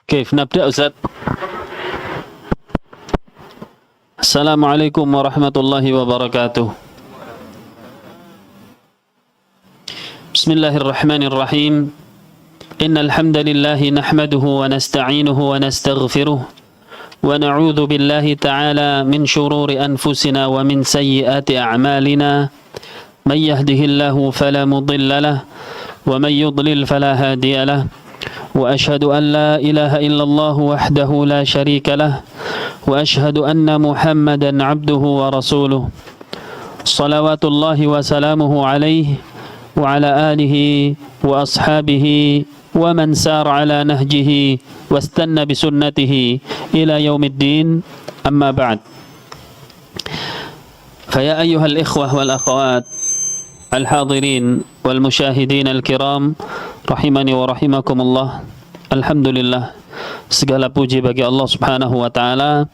كيف نبدأ أستاذ؟ السلام عليكم ورحمة الله وبركاته. بسم الله الرحمن الرحيم. إن الحمد لله نحمده ونستعينه ونستغفره ونعوذ بالله تعالى من شرور أنفسنا ومن سيئات أعمالنا. من يهده الله فلا مضل له ومن يضلل فلا هادي له، وأشهد أن لا إله إلا الله وحده لا شريك له، وأشهد أن محمدا عبده ورسوله صلوات الله وسلامه عليه وعلى آله وأصحابه ومن سار على نهجه واستنى بسنته إلى يوم الدين. أما بعد، فيا أيها الإخوة والأخوات الحاضرين والمشاهدين الكرام rahimani wa rahimakumullah. Alhamdulillah, segala puji bagi Allah Subhanahu wa taala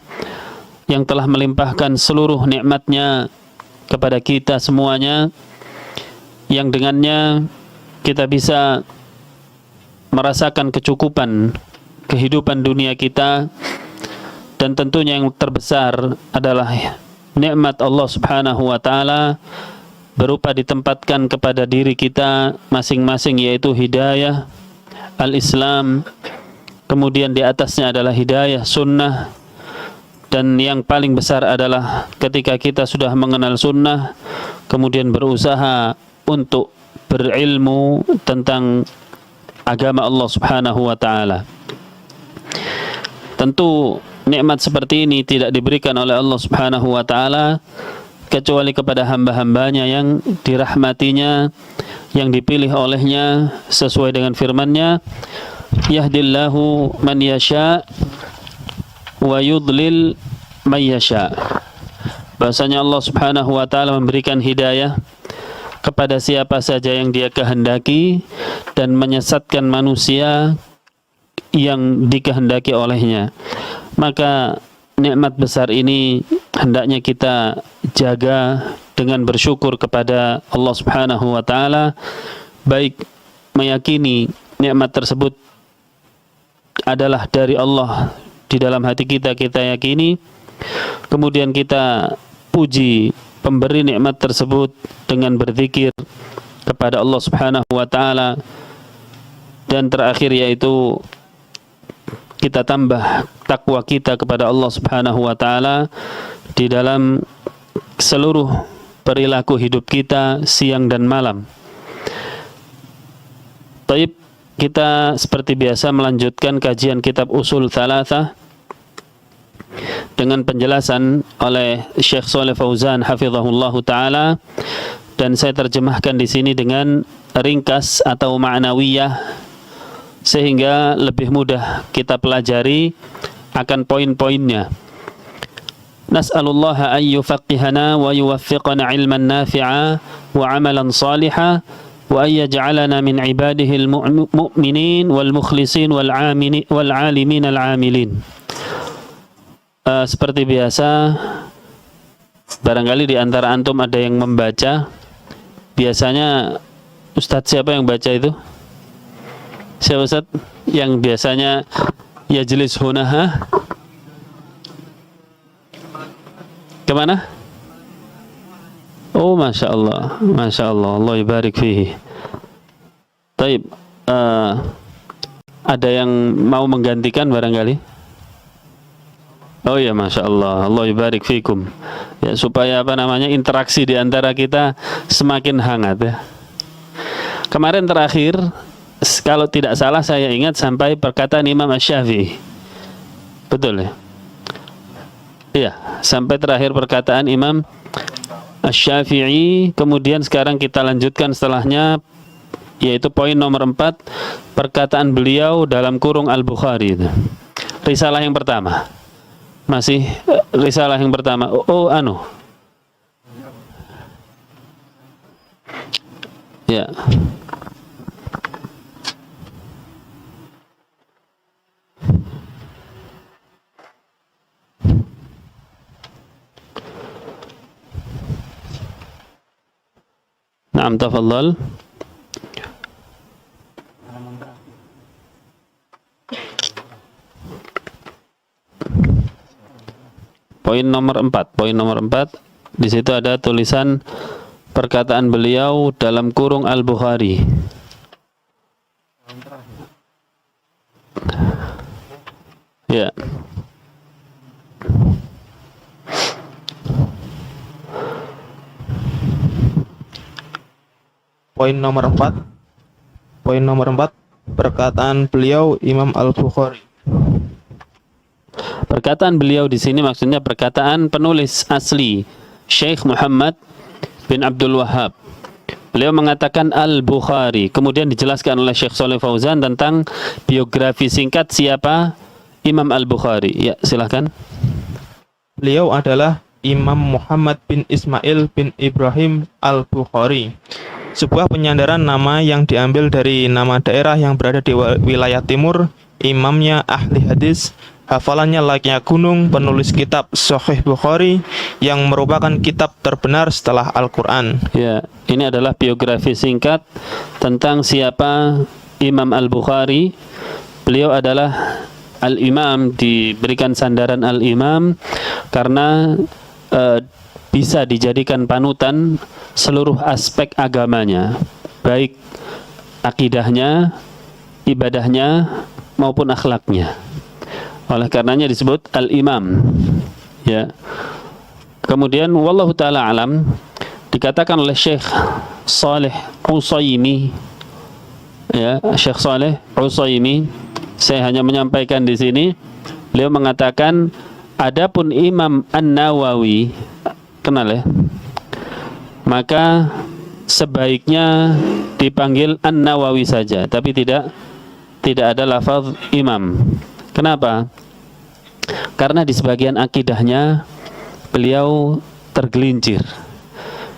yang telah melimpahkan seluruh nikmatnya kepada kita semuanya, yang dengannya kita bisa merasakan kecukupan kehidupan dunia kita, dan tentunya yang terbesar adalah nikmat Allah Subhanahu wa taala berupa ditempatkan kepada diri kita masing-masing, yaitu hidayah al-Islam, kemudian di atasnya adalah hidayah sunnah, dan yang paling besar adalah ketika kita sudah mengenal sunnah kemudian berusaha untuk berilmu tentang agama Allah Subhanahu wa taala. Tentu nikmat seperti ini tidak diberikan oleh Allah Subhanahu wa taala kecuali kepada hamba-hambanya yang dirahmatinya, yang dipilih olehnya sesuai dengan firman-Nya, yahdillahu man yasha wa yudlil man yasha. Bahasanya Allah Subhanahu wa taala memberikan hidayah kepada siapa saja yang Dia kehendaki dan menyesatkan manusia yang dikehendaki olehnya. Maka nikmat besar ini hendaknya kita jaga dengan bersyukur kepada Allah Subhanahu wa taala, baik meyakini nikmat tersebut adalah dari Allah di dalam hati kita, kita yakini, kemudian kita puji pemberi nikmat tersebut dengan berzikir kepada Allah Subhanahu wa taala, dan terakhir yaitu kita tambah takwa kita kepada Allah Subhanahu wa taala di dalam seluruh perilaku hidup kita siang dan malam. Taib, kita seperti biasa melanjutkan kajian kitab Ushul Tsalatsah dengan penjelasan oleh Syekh Shalih Fauzan hafizahullahu taala, dan saya terjemahkan di sini dengan ringkas atau ma'nawiyah sehingga lebih mudah kita pelajari akan poin-poinnya. Nas'alullaha an yufaqqihana wa yuwaffiqana ilman nafi'a wa amalan salihan wa an yaj'alana min ibadihil mu'minin wal mukhlisin wal alimin al amilin. Seperti biasa, barangkali di antara antum ada yang membaca. Biasanya Ustadz siapa yang baca itu? Siapa Ustaz yang biasanya yajlis hunaha? Kemana? Oh, Masya Allah, Masya Allah, Allah ibarik fihi. Taib, ada yang mau menggantikan barangkali? Oh ya, Masya Allah, Allah ibarik fikum. Ya, supaya interaksi di antara kita semakin hangat ya. Kemarin terakhir, kalau tidak salah saya ingat sampai perkataan Imam Asy-Syafi'i. Betul ya? Iya, sampai terakhir perkataan Imam Asy-Syafi'i. Kemudian sekarang kita lanjutkan setelahnya, yaitu poin nomor 4, perkataan beliau dalam kurung Al-Bukhari itu. Risalah yang pertama. Masih risalah yang pertama. Ya. Naam, tafadhal. poin nomor 4. Poin nomor 4, di situ ada tulisan perkataan beliau dalam kurung Al-Bukhari. Ya. Poin nomor 4. Poin nomor 4, perkataan beliau Imam Al-Bukhari. Perkataan beliau di sini maksudnya perkataan penulis asli, Syekh Muhammad bin Abdul Wahhab. Beliau mengatakan Al-Bukhari. Kemudian dijelaskan oleh Syekh Shalih Fauzan tentang biografi singkat siapa Imam Al-Bukhari. Ya, silakan. Beliau adalah Imam Muhammad bin Ismail bin Ibrahim Al-Bukhari. Sebuah penyandaran nama yang diambil dari nama daerah yang berada di wilayah timur. Imamnya ahli hadis, hafalannya layaknya gunung, penulis kitab Sahih Bukhari yang merupakan kitab terbenar setelah Al-Quran. Ya, ini adalah biografi singkat tentang siapa Imam Al-Bukhari. Beliau adalah Al-Imam, diberikan sandaran Al-Imam karena bisa dijadikan panutan seluruh aspek agamanya, baik akidahnya, ibadahnya, maupun akhlaknya. Oleh karenanya disebut Al-Imam. Ya. Kemudian wallahu taala alam, dikatakan oleh Syekh Shalih Utsaimin, ya, Syekh Shalih Utsaimin, saya hanya menyampaikan di sini, beliau mengatakan adapun Imam An-Nawawi, kenal ya, maka sebaiknya dipanggil An-Nawawi saja, tapi tidak ada lafaz imam. Kenapa? Karena di sebagian akidahnya beliau tergelincir.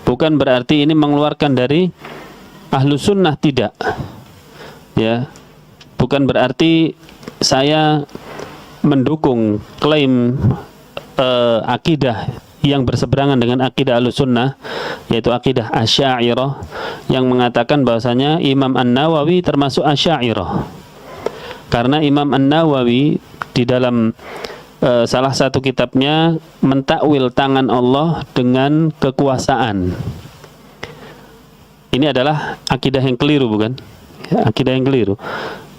Bukan berarti ini mengeluarkan dari ahlu sunnah, tidak. Ya, bukan berarti saya mendukung klaim akidah yang berseberangan dengan akidah ahlu sunnah, yaitu akidah Asy'ariyah yang mengatakan bahwasanya Imam An-Nawawi termasuk Asy'ariyah. Karena Imam An-Nawawi di dalam salah satu kitabnya mentakwil tangan Allah dengan kekuasaan. Ini adalah akidah yang keliru, bukan? Ya, akidah yang keliru.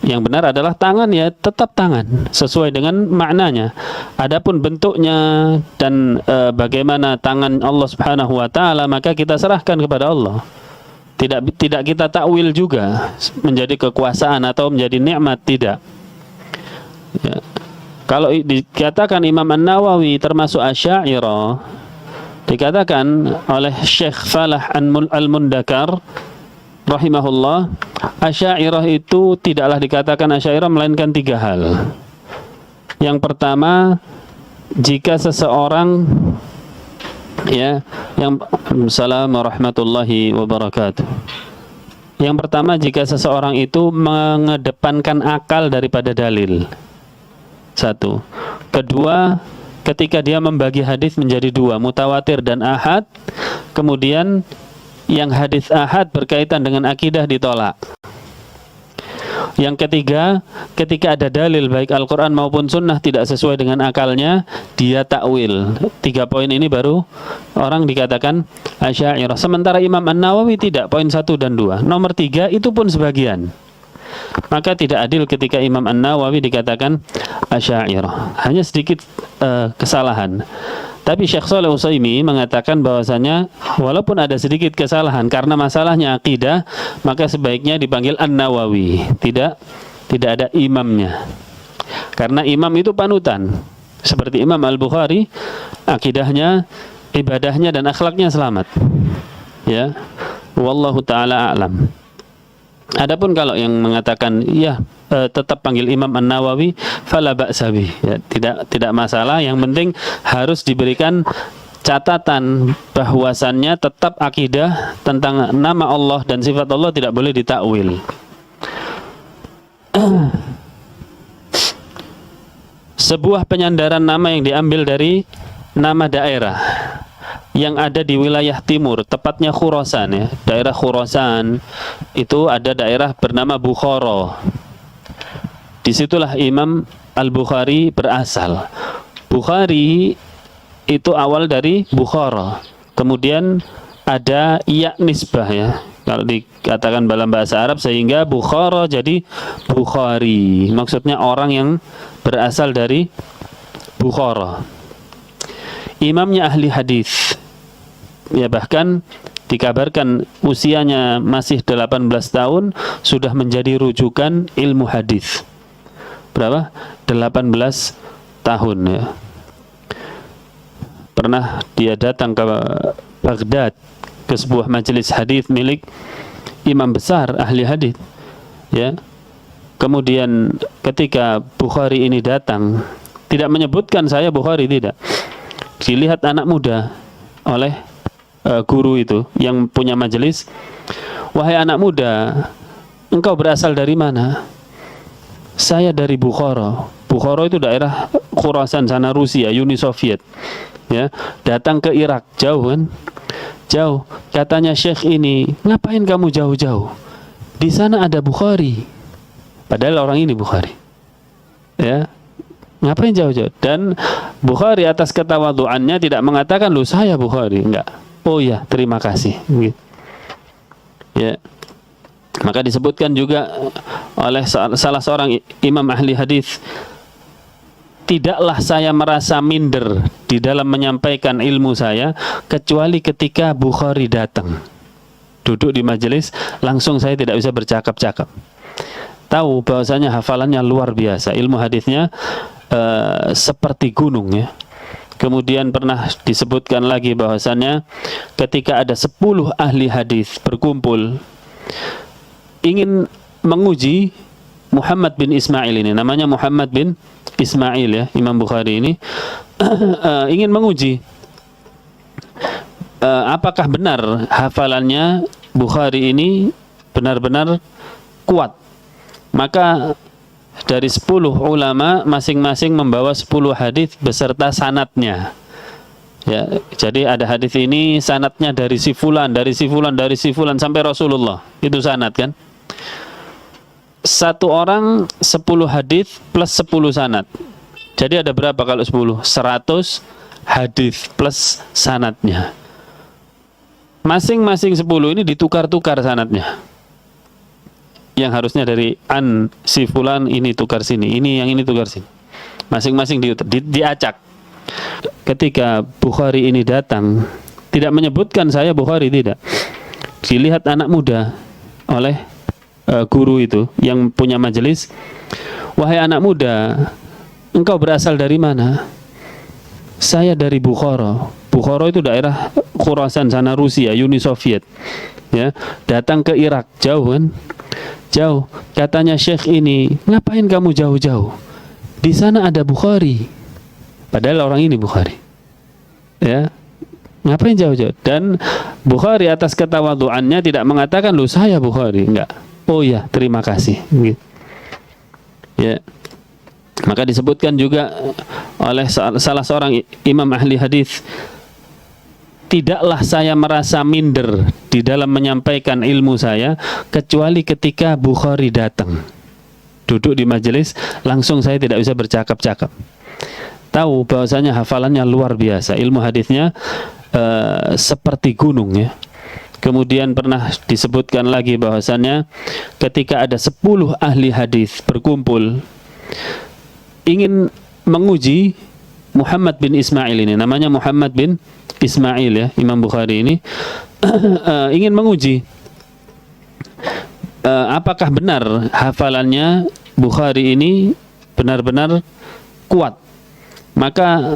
Yang benar adalah tangan ya tetap tangan sesuai dengan maknanya. Adapun bentuknya dan bagaimana tangan Allah Subhanahu wa taala, maka kita serahkan kepada Allah. Tidak kita takwil juga menjadi kekuasaan atau menjadi nikmat, tidak. Ya. Kalau dikatakan Imam An-Nawawi termasuk Asy'ariyah, dikatakan oleh Syekh Falah Al-Mundakar rahimahullah, Asy'ariyah itu tidaklah dikatakan Asy'ariyah melainkan 3 hal. Yang pertama, jika seseorang Assalamualaikum warahmatullahi wabarakatuh. Yang pertama, jika seseorang itu mengedepankan akal daripada dalil. 1. Kedua, ketika dia membagi hadis menjadi 2, mutawatir dan ahad, kemudian yang hadis ahad berkaitan dengan akidah ditolak. Yang ketiga, ketika ada dalil baik Al-Quran maupun Sunnah tidak sesuai dengan akalnya, dia takwil. 3 poin ini baru orang dikatakan Asy'ariyah. Sementara Imam An-Nawawi tidak, poin 1 dan 2. Nomor 3 itu pun sebagian. Maka tidak adil ketika Imam An-Nawawi dikatakan Asy'ariyah. Hanya sedikit kesalahan. Tapi Syekh Shalih Utsaimin mengatakan bahwasanya walaupun ada sedikit kesalahan karena masalahnya akidah, maka sebaiknya dipanggil An-Nawawi, tidak ada imamnya. Karena imam itu panutan. Seperti Imam Al-Bukhari, akidahnya, ibadahnya dan akhlaknya selamat. Ya. Wallahu taala a'lam. Adapun kalau yang mengatakan tetap panggil Imam An-Nawawi, fala ba'sa bih, ya, tidak masalah, yang penting harus diberikan catatan bahwasannya tetap akidah tentang nama Allah dan sifat Allah tidak boleh ditakwil. Sebuah penyandaran nama yang diambil dari nama daerah yang ada di wilayah timur, tepatnya Khurasan, ya. Daerah Khurasan itu ada daerah bernama Bukhara. Disitulah Imam Al-Bukhari berasal. Bukhari itu awal dari Bukhara. Kemudian ada ya nisbah ya. Kalau dikatakan dalam bahasa Arab, sehingga Bukhara jadi Bukhari. Maksudnya orang yang berasal dari Bukhara. Imamnya ahli hadis. Ya, bahkan dikabarkan usianya masih 18 tahun sudah menjadi rujukan ilmu hadis. Berapa? 18 tahun ya. Pernah dia datang ke Baghdad ke sebuah majelis hadis milik imam besar ahli hadis ya. Kemudian ketika Bukhari ini datang, tidak menyebutkan saya Bukhari, tidak. Dilihat anak muda oleh guru itu yang punya majelis. Wahai anak muda, engkau berasal dari mana? Saya dari Bukhara. Bukhara itu daerah Khurasan sana, Rusia, Uni Soviet ya. Datang ke Irak, jauh kan? Jauh. Katanya Syekh ini, ngapain kamu jauh-jauh? Di sana ada Bukhari. Padahal orang ini Bukhari ya. Ngapain jauh-jauh? Dan Bukhari atas ketawaduannya tidak mengatakan, "Loh, saya Bukhari." Enggak. Oh ya, terima kasih gitu. Ya. Maka disebutkan juga oleh salah seorang imam ahli hadis, tidaklah saya merasa minder di dalam menyampaikan ilmu saya kecuali ketika Bukhari datang. Duduk di majelis, langsung saya tidak bisa bercakap-cakap. Tahu bahwasanya hafalannya luar biasa, ilmu hadisnya seperti gunung ya. Kemudian pernah disebutkan lagi bahwasanya ketika ada 10 ahli hadis berkumpul ingin menguji Muhammad bin Ismail ini, namanya Muhammad bin Ismail ya, Imam Bukhari ini ingin menguji apakah benar hafalannya Bukhari ini benar-benar kuat. Maka dari 10 ulama masing-masing membawa 10 hadis beserta sanadnya. Ya, jadi ada hadis ini sanadnya dari si fulan, dari si fulan, dari si fulan sampai Rasulullah. Itu sanad kan? Satu orang 10 hadis plus 10 sanad. Jadi ada berapa kalau 10? 100 hadis plus sanadnya. Masing-masing 10 ini ditukar-tukar sanadnya. Yang harusnya dari an si fulan ini tukar sini, ini yang ini tukar sini. Masing-masing diacak. Ketika Bukhari ini datang, tidak menyebutkan saya Bukhari, tidak. Dilihat anak muda oleh guru itu yang punya majelis. Wahai anak muda, engkau berasal dari mana? Saya dari Bukhara. Bukhara itu daerah Khurasan sana, Rusia, Uni Soviet ya. Datang ke Irak, jauh kan? Jauh. Katanya Syekh ini, ngapain kamu jauh-jauh? Di sana ada Bukhari. Padahal orang ini Bukhari ya. Ngapain jauh-jauh? Dan Bukhari atas ketawaduannya tidak mengatakan, "Loh, saya Bukhari." Enggak. Oh ya, terima kasih gitu. Ya. Maka disebutkan juga oleh salah seorang imam ahli hadis, tidaklah saya merasa minder di dalam menyampaikan ilmu saya kecuali ketika Bukhari datang. Duduk di majelis, langsung saya tidak bisa bercakap-cakap. Tahu bahwasanya hafalannya luar biasa, ilmu hadisnya seperti gunung ya. Kemudian pernah disebutkan lagi bahwasanya ketika ada 10 ahli hadis berkumpul ingin menguji Muhammad bin Ismail ini, namanya Muhammad bin Ismail ya, Imam Bukhari ini ingin menguji apakah benar hafalannya Bukhari ini benar-benar kuat. Maka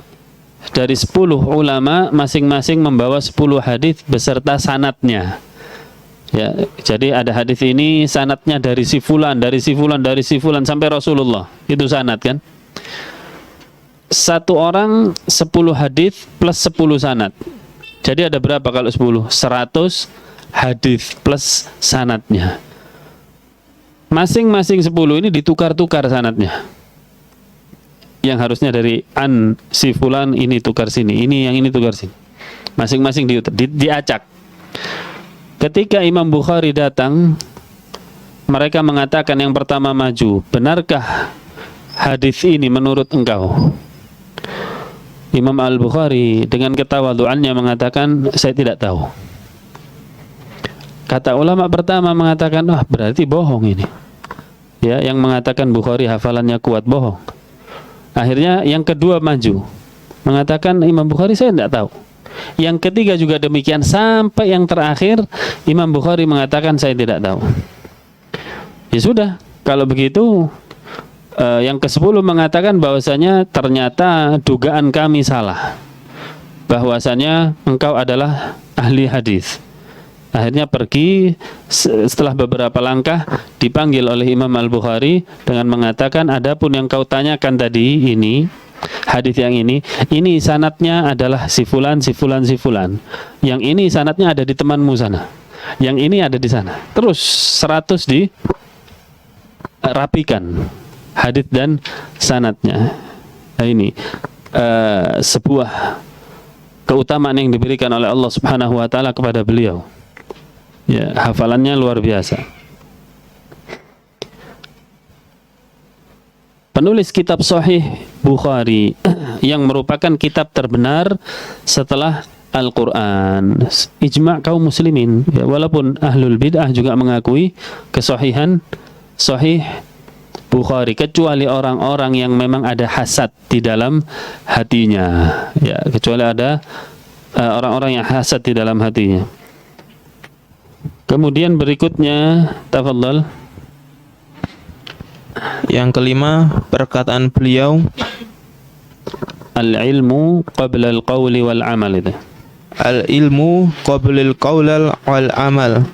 dari 10 ulama masing-masing membawa 10 hadis beserta sanadnya. Ya, jadi ada hadis ini sanadnya dari si fulan, dari si fulan, dari si fulan sampai Rasulullah. Itu sanad kan? Satu orang 10 hadis plus 10 sanad. Jadi ada berapa kalau 10? 100 hadis plus sanadnya. Masing-masing 10 ini ditukar-tukar sanadnya. Yang harusnya dari an si fulan ini tukar sini, ini yang ini tukar sini. Masing-masing diacak. Ketika Imam Bukhari datang, mereka mengatakan yang pertama maju, benarkah hadis ini menurut engkau? Imam Al-Bukhari dengan ketawaduannya mengatakan saya tidak tahu. Kata ulama pertama mengatakan berarti bohong ini. Ya, yang mengatakan Bukhari hafalannya kuat bohong. Akhirnya yang kedua maju mengatakan Imam Bukhari saya tidak tahu. Yang ketiga juga demikian sampai yang terakhir Imam Bukhari mengatakan saya tidak tahu. Ya sudah, kalau begitu yang ke-10 mengatakan bahwasanya ternyata dugaan kami salah. Bahwasanya engkau adalah ahli hadis. Akhirnya pergi, setelah beberapa langkah dipanggil oleh Imam Al-Bukhari dengan mengatakan adapun yang kau tanyakan tadi ini, hadis yang ini sanadnya adalah si fulan, si fulan, si fulan. Yang ini sanadnya ada di temanmu sana. Yang ini ada di sana. Terus 100 dirapikan hadis dan sanadnya. Nah, ini sebuah keutamaan yang diberikan oleh Allah Subhanahu wa taala kepada beliau. Ya, hafalannya luar biasa. Penulis kitab Sahih Bukhari yang merupakan kitab terbenar setelah Al-Quran, ijma' kaum muslimin, ya, walaupun ahlul bid'ah juga mengakui kesahihan Sahih Bukhari, kecuali orang-orang yang memang ada hasad di dalam hatinya, ya, kecuali ada orang-orang yang hasad di dalam hatinya. Kemudian berikutnya, tafadhal. Yang kelima, perkataan beliau, Al-ilmu qabla al-qawli wal-amal. Itu al-ilmu qabla al-qawl wal amal.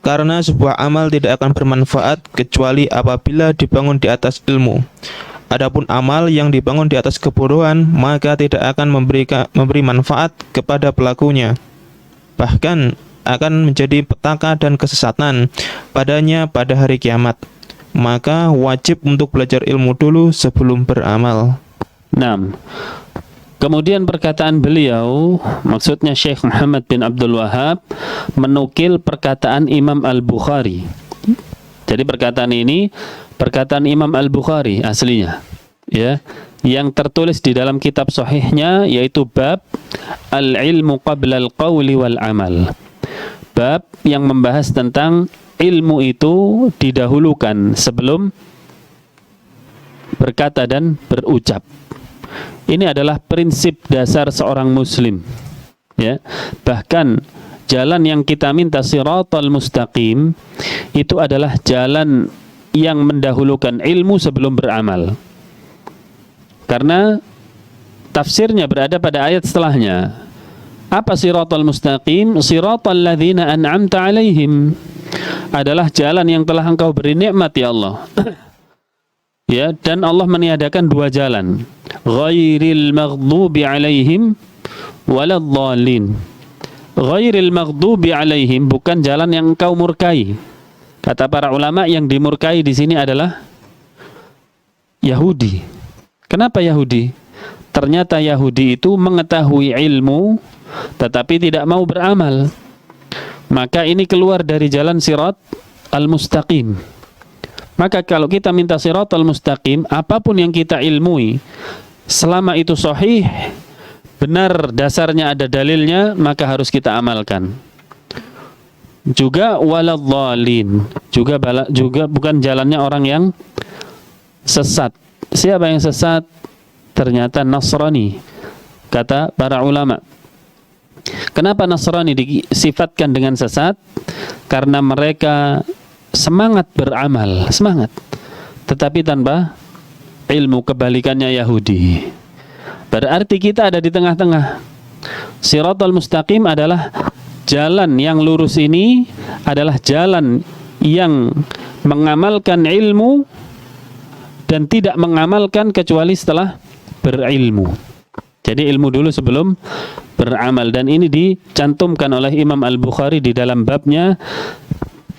Karena sebuah amal tidak akan bermanfaat kecuali apabila dibangun di atas ilmu. Adapun amal yang dibangun di atas kebodohan, maka tidak akan memberi manfaat kepada pelakunya. Bahkan akan menjadi petaka dan kesesatan padanya pada hari kiamat. Maka wajib untuk belajar ilmu dulu sebelum beramal. 6. Kemudian perkataan beliau, maksudnya Syekh Muhammad bin Abdul Wahhab menukil perkataan Imam Al-Bukhari. Jadi perkataan ini perkataan Imam Al-Bukhari aslinya, ya, yang tertulis di dalam kitab sahihnya, yaitu bab al-ilmu qabla al-qawli wal amal. Bab yang membahas tentang ilmu itu didahulukan sebelum berkata dan berucap. Ini adalah prinsip dasar seorang muslim, ya. Bahkan jalan yang kita minta siratal mustaqim itu adalah jalan yang mendahulukan ilmu sebelum beramal. Karena tafsirnya berada pada ayat setelahnya. Apa siratal mustaqim? Siratal ladzina an'amta alaihim. Adalah jalan yang telah engkau beri nikmat ya Allah. Ya, dan Allah meniadakan dua jalan. Ghairil maghdubi alaihim waladhdallin. Ghairil maghdubi alaihim, bukan jalan yang engkau murkai. Kata para ulama, yang dimurkai di sini adalah Yahudi. Kenapa Yahudi? Ternyata Yahudi itu mengetahui ilmu tetapi tidak mau beramal. Maka ini keluar dari jalan sirat al-mustaqim. Maka kalau kita minta sirat al-mustaqim, apapun yang kita ilmui, selama itu sahih, benar dasarnya ada dalilnya, maka harus kita amalkan. Juga waladhdallin, juga bukan jalannya orang yang sesat. Siapa yang sesat? Ternyata Nasrani, kata para ulama. Kenapa Nasrani disifatkan dengan sesat? Karena mereka semangat beramal, semangat, tetapi tanpa ilmu. Kebalikannya Yahudi. Berarti kita ada di tengah-tengah. Siratal mustaqim adalah jalan yang lurus, ini adalah jalan yang mengamalkan ilmu dan tidak mengamalkan kecuali setelah berilmu. Jadi ilmu dulu sebelum beramal, dan ini dicantumkan oleh Imam Al-Bukhari di dalam babnya,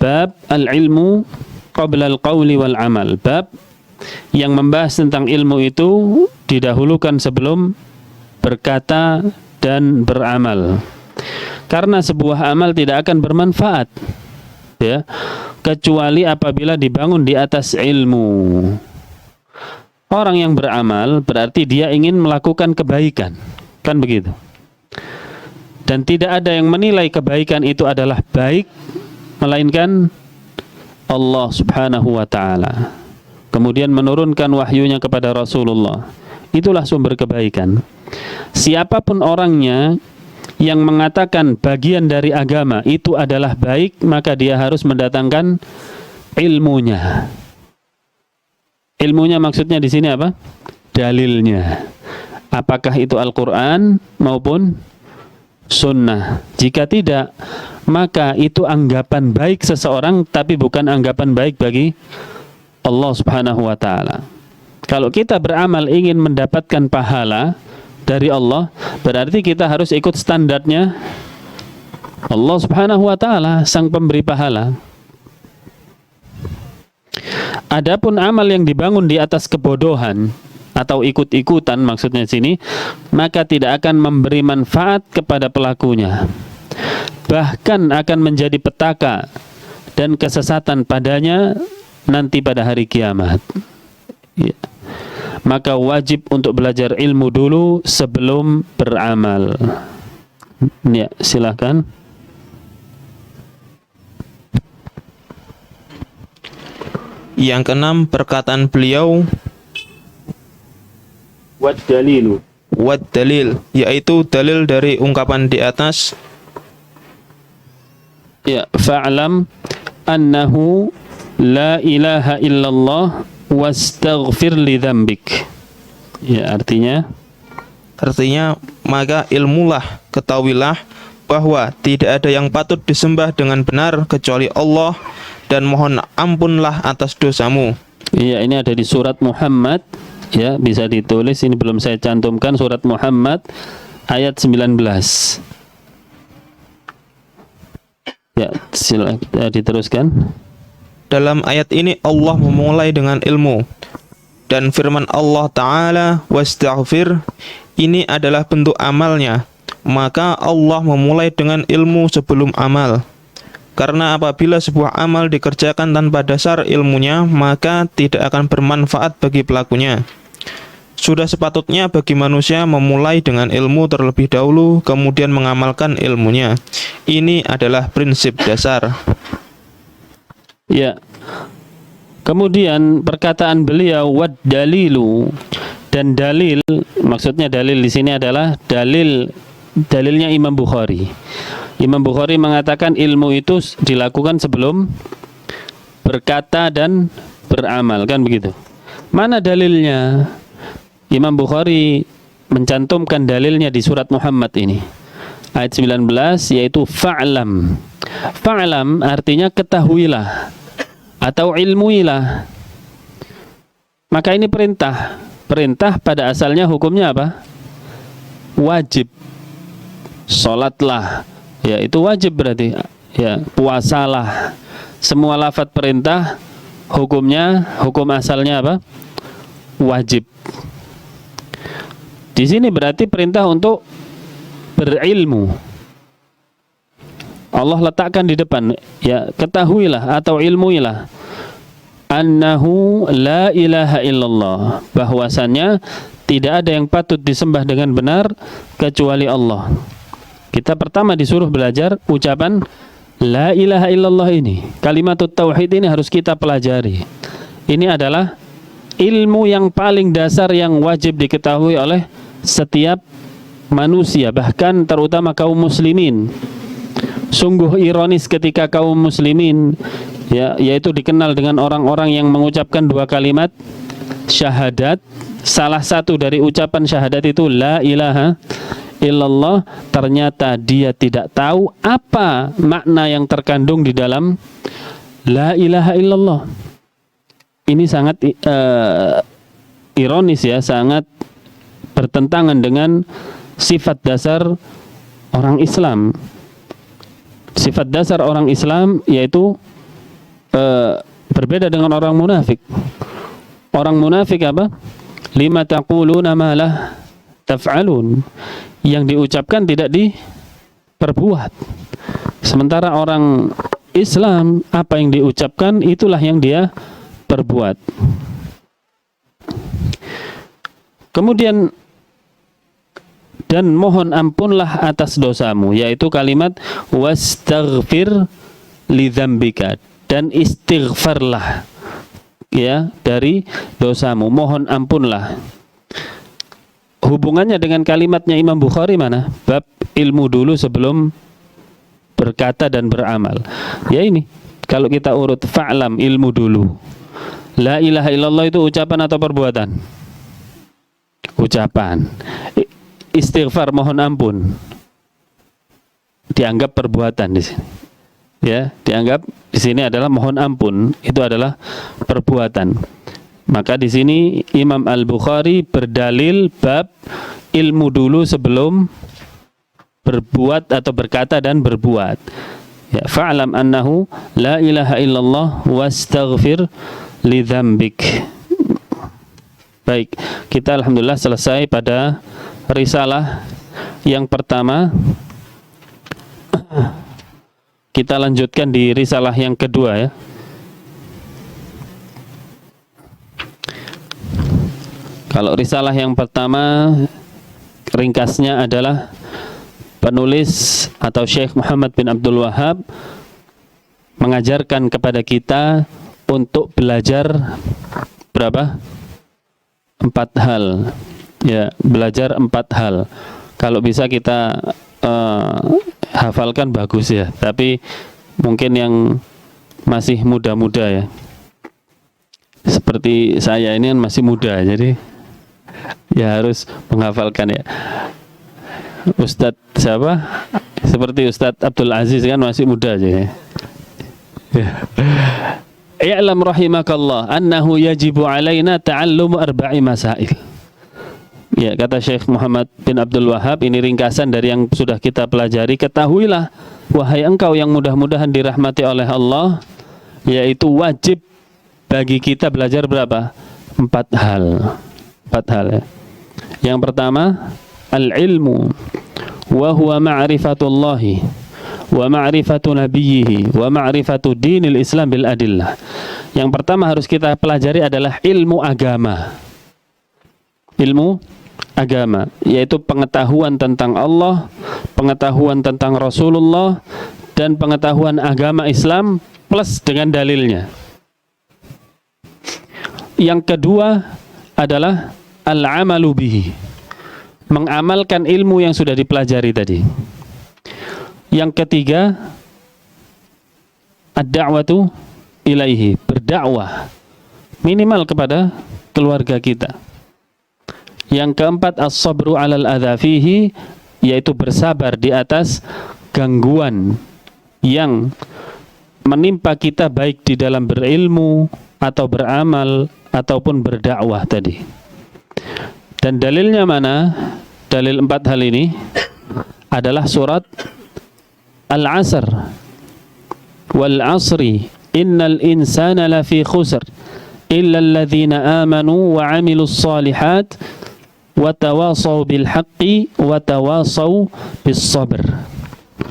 bab al-ilmu qabla al-qawli wal amal. Bab yang membahas tentang ilmu itu didahulukan sebelum berkata dan beramal. Karena sebuah amal tidak akan bermanfaat, ya, kecuali apabila dibangun di atas ilmu. Orang yang beramal berarti dia ingin melakukan kebaikan, kan begitu. Dan tidak ada yang menilai kebaikan itu adalah baik melainkan Allah Subhanahu wa taala. Kemudian menurunkan wahyunya kepada Rasulullah. Itulah sumber kebaikan. Siapapun orangnya yang mengatakan bagian dari agama itu adalah baik, maka dia harus mendatangkan ilmunya. Ilmunya maksudnya di sini apa? Dalilnya. Apakah itu Al-Qur'an maupun sunnah? Jika tidak, maka itu anggapan baik seseorang tapi bukan anggapan baik bagi Allah Subhanahu wa taala. Kalau kita beramal ingin mendapatkan pahala dari Allah, berarti kita harus ikut standarnya Allah Subhanahu wa taala, sang pemberi pahala. Adapun amal yang dibangun di atas kebodohan atau ikut-ikutan maksudnya sini, maka tidak akan memberi manfaat kepada pelakunya. Bahkan akan menjadi petaka dan kesesatan padanya nanti pada hari kiamat. Ya. Maka wajib untuk belajar ilmu dulu sebelum beramal. Ya, silakan. Yang keenam, perkataan beliau Wad dalilu. wad dalil, yaitu dalil dari ungkapan di atas. Ya, fa'lam annahu la ilaha illallah wastaghfir li dzambik. Ya, artinya Maka ilmulah, ketahuilah bahwa tidak ada yang patut disembah dengan benar kecuali Allah, dan mohon ampunlah atas dosamu. iya, ini ada di surat Muhammad, ya, bisa ditulis, ini belum saya cantumkan, surat Muhammad ayat 19. Ya, silakan diteruskan. Dalam ayat ini Allah memulai dengan ilmu, dan firman Allah Ta'ala wastaghfir ini adalah bentuk amalnya, maka Allah memulai dengan ilmu sebelum amal. Karena apabila sebuah amal dikerjakan tanpa dasar ilmunya, maka tidak akan bermanfaat bagi pelakunya. Sudah sepatutnya bagi manusia memulai dengan ilmu terlebih dahulu, kemudian mengamalkan ilmunya. Ini adalah prinsip dasar. Ya. Kemudian perkataan beliau wad dalilu, dan dalil, maksudnya dalil di sini adalah dalilnya Imam Bukhari. Imam Bukhari mengatakan ilmu itu dilakukan sebelum berkata dan beramal, kan begitu. Mana dalilnya? Imam Bukhari mencantumkan dalilnya di surat Muhammad ini. Ayat 19, yaitu fa'lam. Fa'lam artinya ketahuilah atau ilmuilah. Maka ini perintah. Perintah pada asalnya hukumnya apa? Wajib. Salatlah, ya itu wajib berarti. Ya, puasalah. Semua lafadz perintah hukumnya, hukum asalnya apa? Wajib. Di sini berarti perintah untuk berilmu. Allah letakkan di depan, ya, ketahuilah atau ilmuilah annahu la ilaha illallah, bahwasannya tidak ada yang patut disembah dengan benar kecuali Allah. Kita pertama disuruh belajar ucapan la ilaha illallah ini. Kalimatut tauhid ini harus kita pelajari. Ini adalah ilmu yang paling dasar yang wajib diketahui oleh setiap manusia, bahkan terutama kaum muslimin. Sungguh ironis ketika kaum muslimin, ya, yaitu dikenal dengan orang-orang yang mengucapkan dua kalimat syahadat. Salah satu dari ucapan syahadat itu la ilaha illallah, ternyata dia tidak tahu apa makna yang terkandung di dalam la ilaha illallah. Ini sangat ironis, ya, sangat bertentangan dengan sifat dasar orang Islam. Sifat dasar orang Islam yaitu berbeda dengan orang munafik. Orang munafik apa? Lima taquluna ma la taf'alun. Yang diucapkan tidak diperbuat. Sementara orang Islam, apa yang diucapkan itulah yang dia perbuat. Kemudian dan mohon ampunlah atas dosamu, yaitu kalimat wastaghfir lidzambika, dan istighfarlah ya dari dosamu, mohon ampunlah. Hubungannya dengan kalimatnya Imam Bukhari mana? Bab ilmu dulu sebelum berkata dan beramal. Ya ini, kalau kita urut fa'lam, ilmu dulu. La ilaha illallah itu ucapan atau perbuatan? Ucapan. Istighfar, mohon ampun, dianggap perbuatan di sini. Ya, dianggap di sini adalah mohon ampun, itu adalah perbuatan. Maka di sini Imam Al-Bukhari berdalil bab ilmu dulu sebelum berbuat atau berkata dan berbuat. Ya, fa'lam annahu la ilaha illallah wastaghfir lidzambik. Baik, kita alhamdulillah selesai pada risalah yang pertama. Kita lanjutkan di risalah yang kedua ya. Kalau risalah yang pertama ringkasnya adalah penulis atau Syekh Muhammad bin Abdul Wahhab mengajarkan kepada kita untuk belajar berapa? 4 hal. Ya, belajar 4 hal. Kalau bisa kita hafalkan bagus ya. Tapi mungkin yang masih muda-muda ya, seperti saya ini kan masih muda, jadi ya harus menghafalkan ya. Ustadz siapa? Seperti Ustadz Abdul Aziz kan masih muda aja ya. I'lam rahimakallah annahu yajibu alaina ta'allumu 4 masail. Ya, kata Syekh Muhammad bin Abdul Wahhab, ini ringkasan dari yang sudah kita pelajari. Ketahuilah wahai engkau yang mudah-mudahan dirahmati oleh Allah, yaitu wajib bagi kita belajar berapa? 4 hal. 4 hal ya. Yang pertama, al-ilmu wa huwa ma'rifatullahi wa ma'rifatu nabiyhi wa ma'rifatu dinil Islam bil adillah. Yang pertama harus kita pelajari adalah ilmu agama. Ilmu agama, yaitu pengetahuan tentang Allah, pengetahuan tentang Rasulullah, dan pengetahuan agama Islam plus dengan dalilnya. Yang kedua adalah al-amalu bihi, mengamalkan ilmu yang sudah dipelajari tadi. Yang ketiga, ad-da'watu ilaihi, berdakwah minimal kepada keluarga kita. Yang keempat, as-sabru 'alal adza fihi, yaitu bersabar di atas gangguan yang menimpa kita baik di dalam berilmu atau beramal ataupun berdakwah tadi. Dan dalilnya mana? Dalil 4 hal ini adalah surat Al-Asr. Wal 'asri innal insana lafi khusr illa alladhina amanu wa 'amilus shalihat wa tawasaw bil haqqi wa tawasaw bis sabr.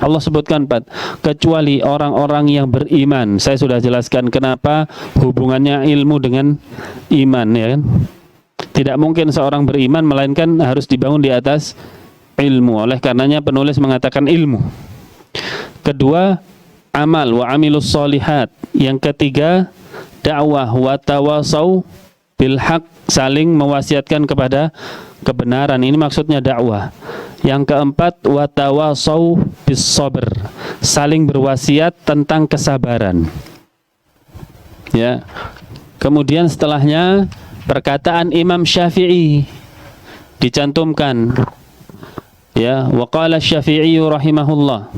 Allah sebutkan 4, kecuali orang-orang yang beriman. Saya sudah jelaskan kenapa hubungannya ilmu dengan iman ya kan. Tidak mungkin seorang beriman melainkan harus dibangun di atas ilmu. Oleh karenanya penulis mengatakan ilmu. Kedua, amal wa amilus sholihat. Yang ketiga, dakwah wa tawasaw bil haq, saling mewasiatkan kepada kebenaran. Ini maksudnya dakwah. Yang keempat, wa tawasaw bis sabr, saling berwasiat tentang kesabaran. Ya. Kemudian setelahnya perkataan Imam Syafi'i dicantumkan. Ya, wa qala Syafi'i rahimahullah,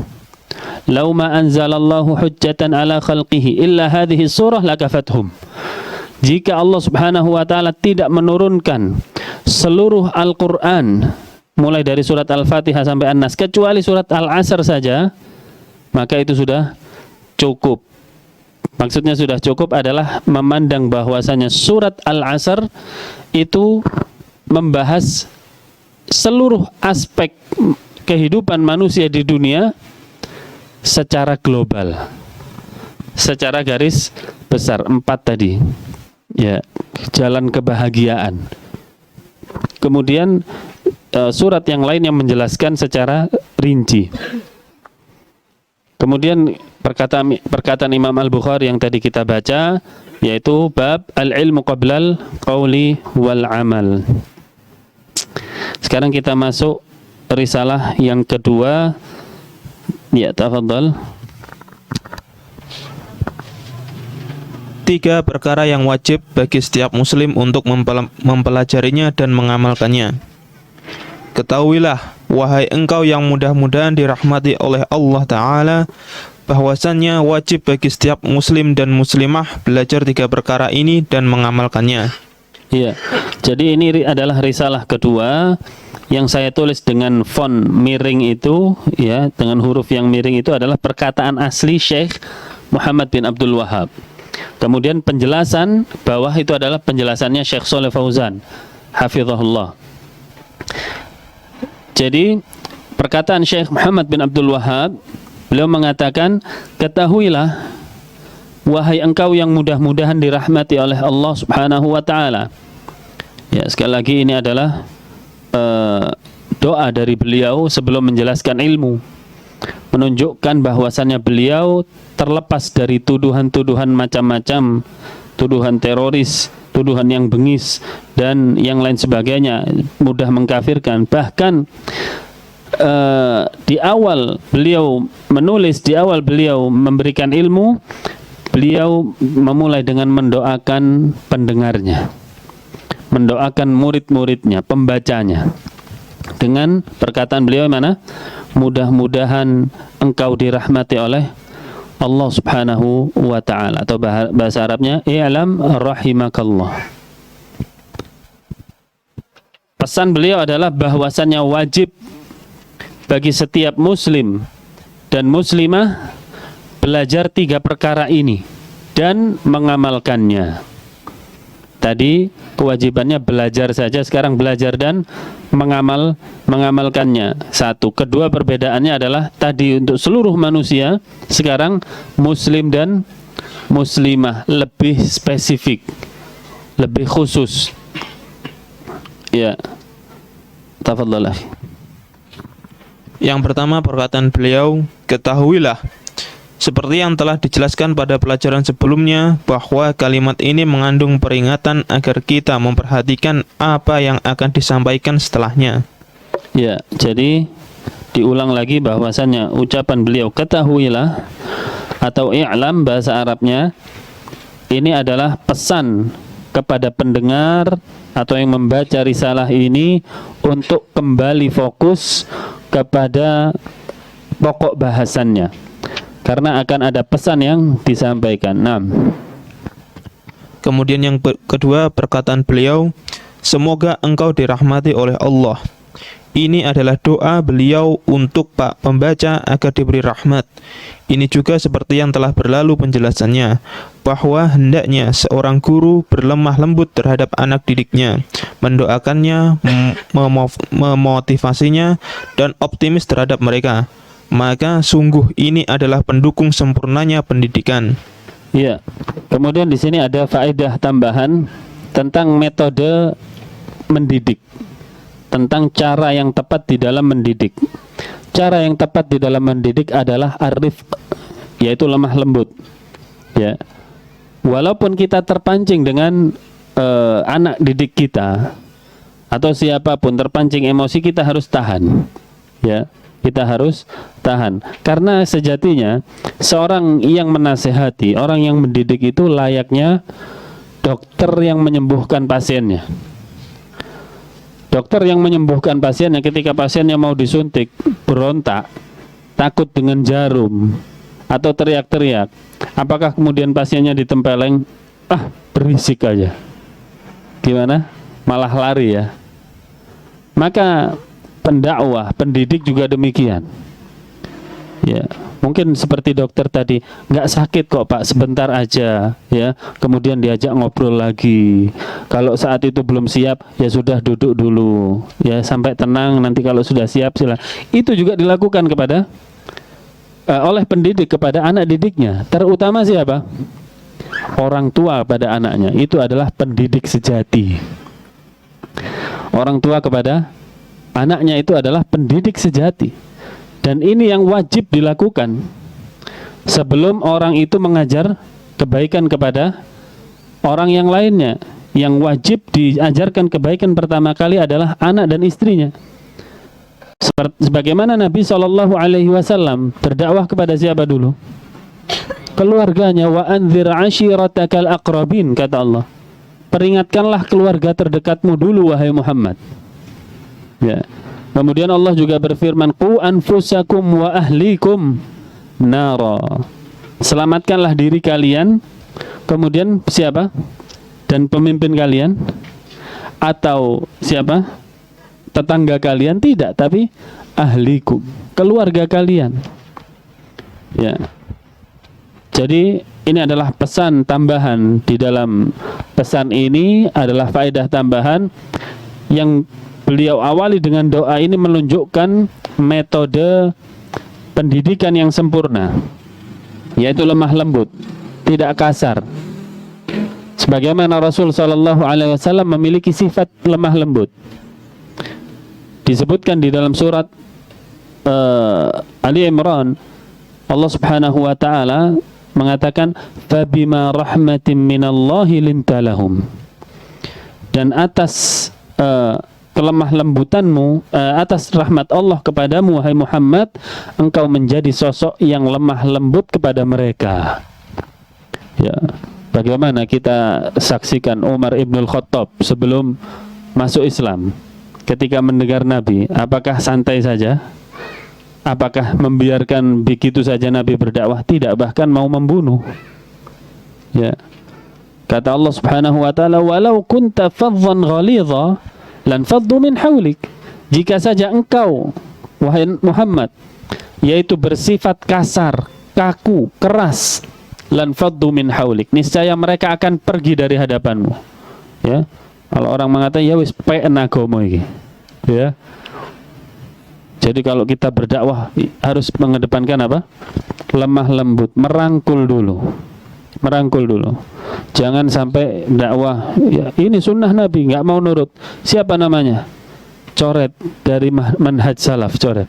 "Law ma anzalallahu hujjatan ala khalqihi illa hadhihi surah lakafathum." Jika Allah Subhanahu wa taala tidak menurunkan seluruh Al-Qur'an mulai dari surat Al-Fatihah sampai An-Nas kecuali surat Al-Asr saja, maka itu sudah cukup. Maksudnya sudah cukup adalah memandang bahwasanya surat Al-Asr itu membahas seluruh aspek kehidupan manusia di dunia secara global, secara garis besar. 4 tadi ya, jalan kebahagiaan, kemudian surat yang lain yang menjelaskan secara rinci. Kemudian perkataan Imam Al-Bukhari yang tadi kita baca, yaitu bab al-ilmu qablal qawli wal amal. Sekarang kita masuk risalah yang kedua. Ya, tafadhal. 3 perkara yang wajib bagi setiap muslim untuk mempelajarinya dan mengamalkannya. Ketahuilah, wahai engkau yang mudah-mudahan dirahmati oleh Allah Ta'ala, bahwasannya wajib bagi setiap muslim dan muslimah belajar 3 perkara ini dan mengamalkannya. Iya, jadi ini adalah risalah kedua yang saya tulis dengan font miring itu, ya, dengan huruf yang miring itu adalah perkataan asli Syekh Muhammad bin Abdul Wahhab. Kemudian penjelasan bawah itu adalah penjelasannya Syekh Shalih Fauzan, hafizahullah. Jadi perkataan Syekh Muhammad bin Abdul Wahhab, beliau mengatakan, ketahuilah wahai engkau yang mudah-mudahan dirahmati oleh Allah Subhanahu wa taala. Ya, sekali lagi ini adalah doa dari beliau sebelum menjelaskan ilmu, menunjukkan bahwasannya beliau terlepas dari tuduhan-tuduhan macam-macam, tuduhan teroris, tuduhan yang bengis dan yang lain sebagainya, mudah mengkafirkan. Bahkan di awal beliau menulis, di awal beliau memberikan ilmu, beliau memulai dengan mendoakan pendengarnya, mendoakan murid-muridnya, pembacanya, dengan perkataan beliau mana? Mudah-mudahan engkau dirahmati oleh Allah Subhanahu wa ta'ala, atau bahasa Arabnya i'lam rahimakallah. Pesan beliau adalah bahwasannya wajib bagi setiap muslim dan muslimah belajar 3 perkara ini dan mengamalkannya. Tadi kewajibannya belajar saja, sekarang belajar dan mengamalkannya. 1. Kedua, perbedaannya adalah tadi untuk seluruh manusia, sekarang muslim dan muslimah, lebih spesifik, lebih khusus. Ya, tafadhal. Yang pertama, perkataan beliau, ketahuilah, seperti yang telah dijelaskan pada pelajaran sebelumnya, bahwa kalimat ini mengandung peringatan agar kita memperhatikan apa yang akan disampaikan setelahnya. Ya, jadi diulang lagi bahwasannya ucapan beliau ketahuilah atau i'lam bahasa Arabnya, ini adalah pesan kepada pendengar atau yang membaca risalah ini untuk kembali fokus kepada pokok bahasannya, karena akan ada pesan yang disampaikan. 6. Kemudian yang kedua, perkataan beliau, semoga engkau dirahmati oleh Allah. Ini adalah doa beliau untuk Pak pembaca agar diberi rahmat. Ini juga seperti yang telah berlalu penjelasannya, bahwa hendaknya seorang guru berlemah lembut terhadap anak didiknya, mendoakannya, memotivasinya, dan optimis terhadap mereka. Maka sungguh ini adalah pendukung sempurnanya pendidikan. Iya. Kemudian di sini ada faedah tambahan tentang metode mendidik, tentang cara yang tepat di dalam mendidik. Cara yang tepat di dalam mendidik adalah arif, yaitu lemah lembut. Ya. Walaupun kita terpancing dengan anak didik kita atau siapapun terpancing emosi, kita harus tahan. Ya. Kita harus tahan, karena sejatinya seorang yang menasehati, orang yang mendidik itu layaknya dokter yang menyembuhkan pasiennya. Dokter yang menyembuhkan pasiennya, ketika pasiennya mau disuntik, berontak, takut dengan jarum, atau teriak-teriak, apakah kemudian pasiennya ditempeleng, berisik aja, gimana? Malah lari ya. Maka pendakwah, pendidik juga demikian. Ya, mungkin seperti dokter tadi, nggak sakit kok Pak, sebentar aja, ya. Kemudian diajak ngobrol lagi. Kalau saat itu belum siap, ya sudah duduk dulu, ya sampai tenang. Nanti kalau sudah siap silakan. Itu juga dilakukan kepada oleh pendidik kepada anak didiknya. Terutama siapa? Orang tua pada anaknya. Itu adalah pendidik sejati. orang tua kepada anaknya itu adalah pendidik sejati. Dan ini yang wajib dilakukan sebelum orang itu mengajar kebaikan kepada orang yang lainnya. Yang wajib diajarkan kebaikan pertama kali adalah anak dan istrinya. Sebagaimana Nabi SAW berdakwah kepada siapa dulu? Keluarganya. Wa anzir ashiratakal aqrabin, kata Allah. Peringatkanlah keluarga terdekatmu dulu, wahai Muhammad. Ya. Kemudian Allah juga berfirman, qu anfusakum wa ahlikum nara. Selamatkanlah diri kalian. Kemudian siapa? Dan pemimpin kalian? Atau siapa? Tetangga kalian? Tidak, tapi ahlikum, keluarga kalian. Ya. Jadi ini adalah pesan tambahan. Di dalam pesan ini adalah faedah tambahan yang beliau awali dengan doa ini, menunjukkan metode pendidikan yang sempurna, yaitu lemah lembut, tidak kasar. Sebagaimana Rasul SAW memiliki sifat lemah lembut. Disebutkan di dalam surat Ali Imran, Allah Subhanahu wa taala mengatakan, "Fabima rahmatin minallahi lintalahum." Dan atas kelemah lembutanmu, atas rahmat Allah kepadamu, wahai Muhammad, engkau menjadi sosok yang lemah lembut kepada mereka. Ya, bagaimana kita saksikan Umar ibnul Khattab sebelum masuk Islam, ketika mendengar Nabi, apakah santai saja? Apakah membiarkan begitu saja Nabi berdakwah? Tidak, bahkan mau membunuh. Ya, kata Allah Subhanahu wa taala, "Walau kunta faddan ghalidha lan faddu min hawlik." Jika saja engkau, wahai Muhammad, yaitu bersifat kasar, kaku, keras, lan faddu min hawlik, niscaya mereka akan pergi dari hadapanmu. Ya, kalau orang mengatakan ya wis peken agama iki. Ya. Jadi kalau kita berdakwah harus mengedepankan apa? Lemah lembut, merangkul dulu. Merangkul dulu. Jangan sampai dakwah, ya, ini sunnah Nabi, nggak mau nurut. Siapa namanya? Coret dari manhaj salaf, coret.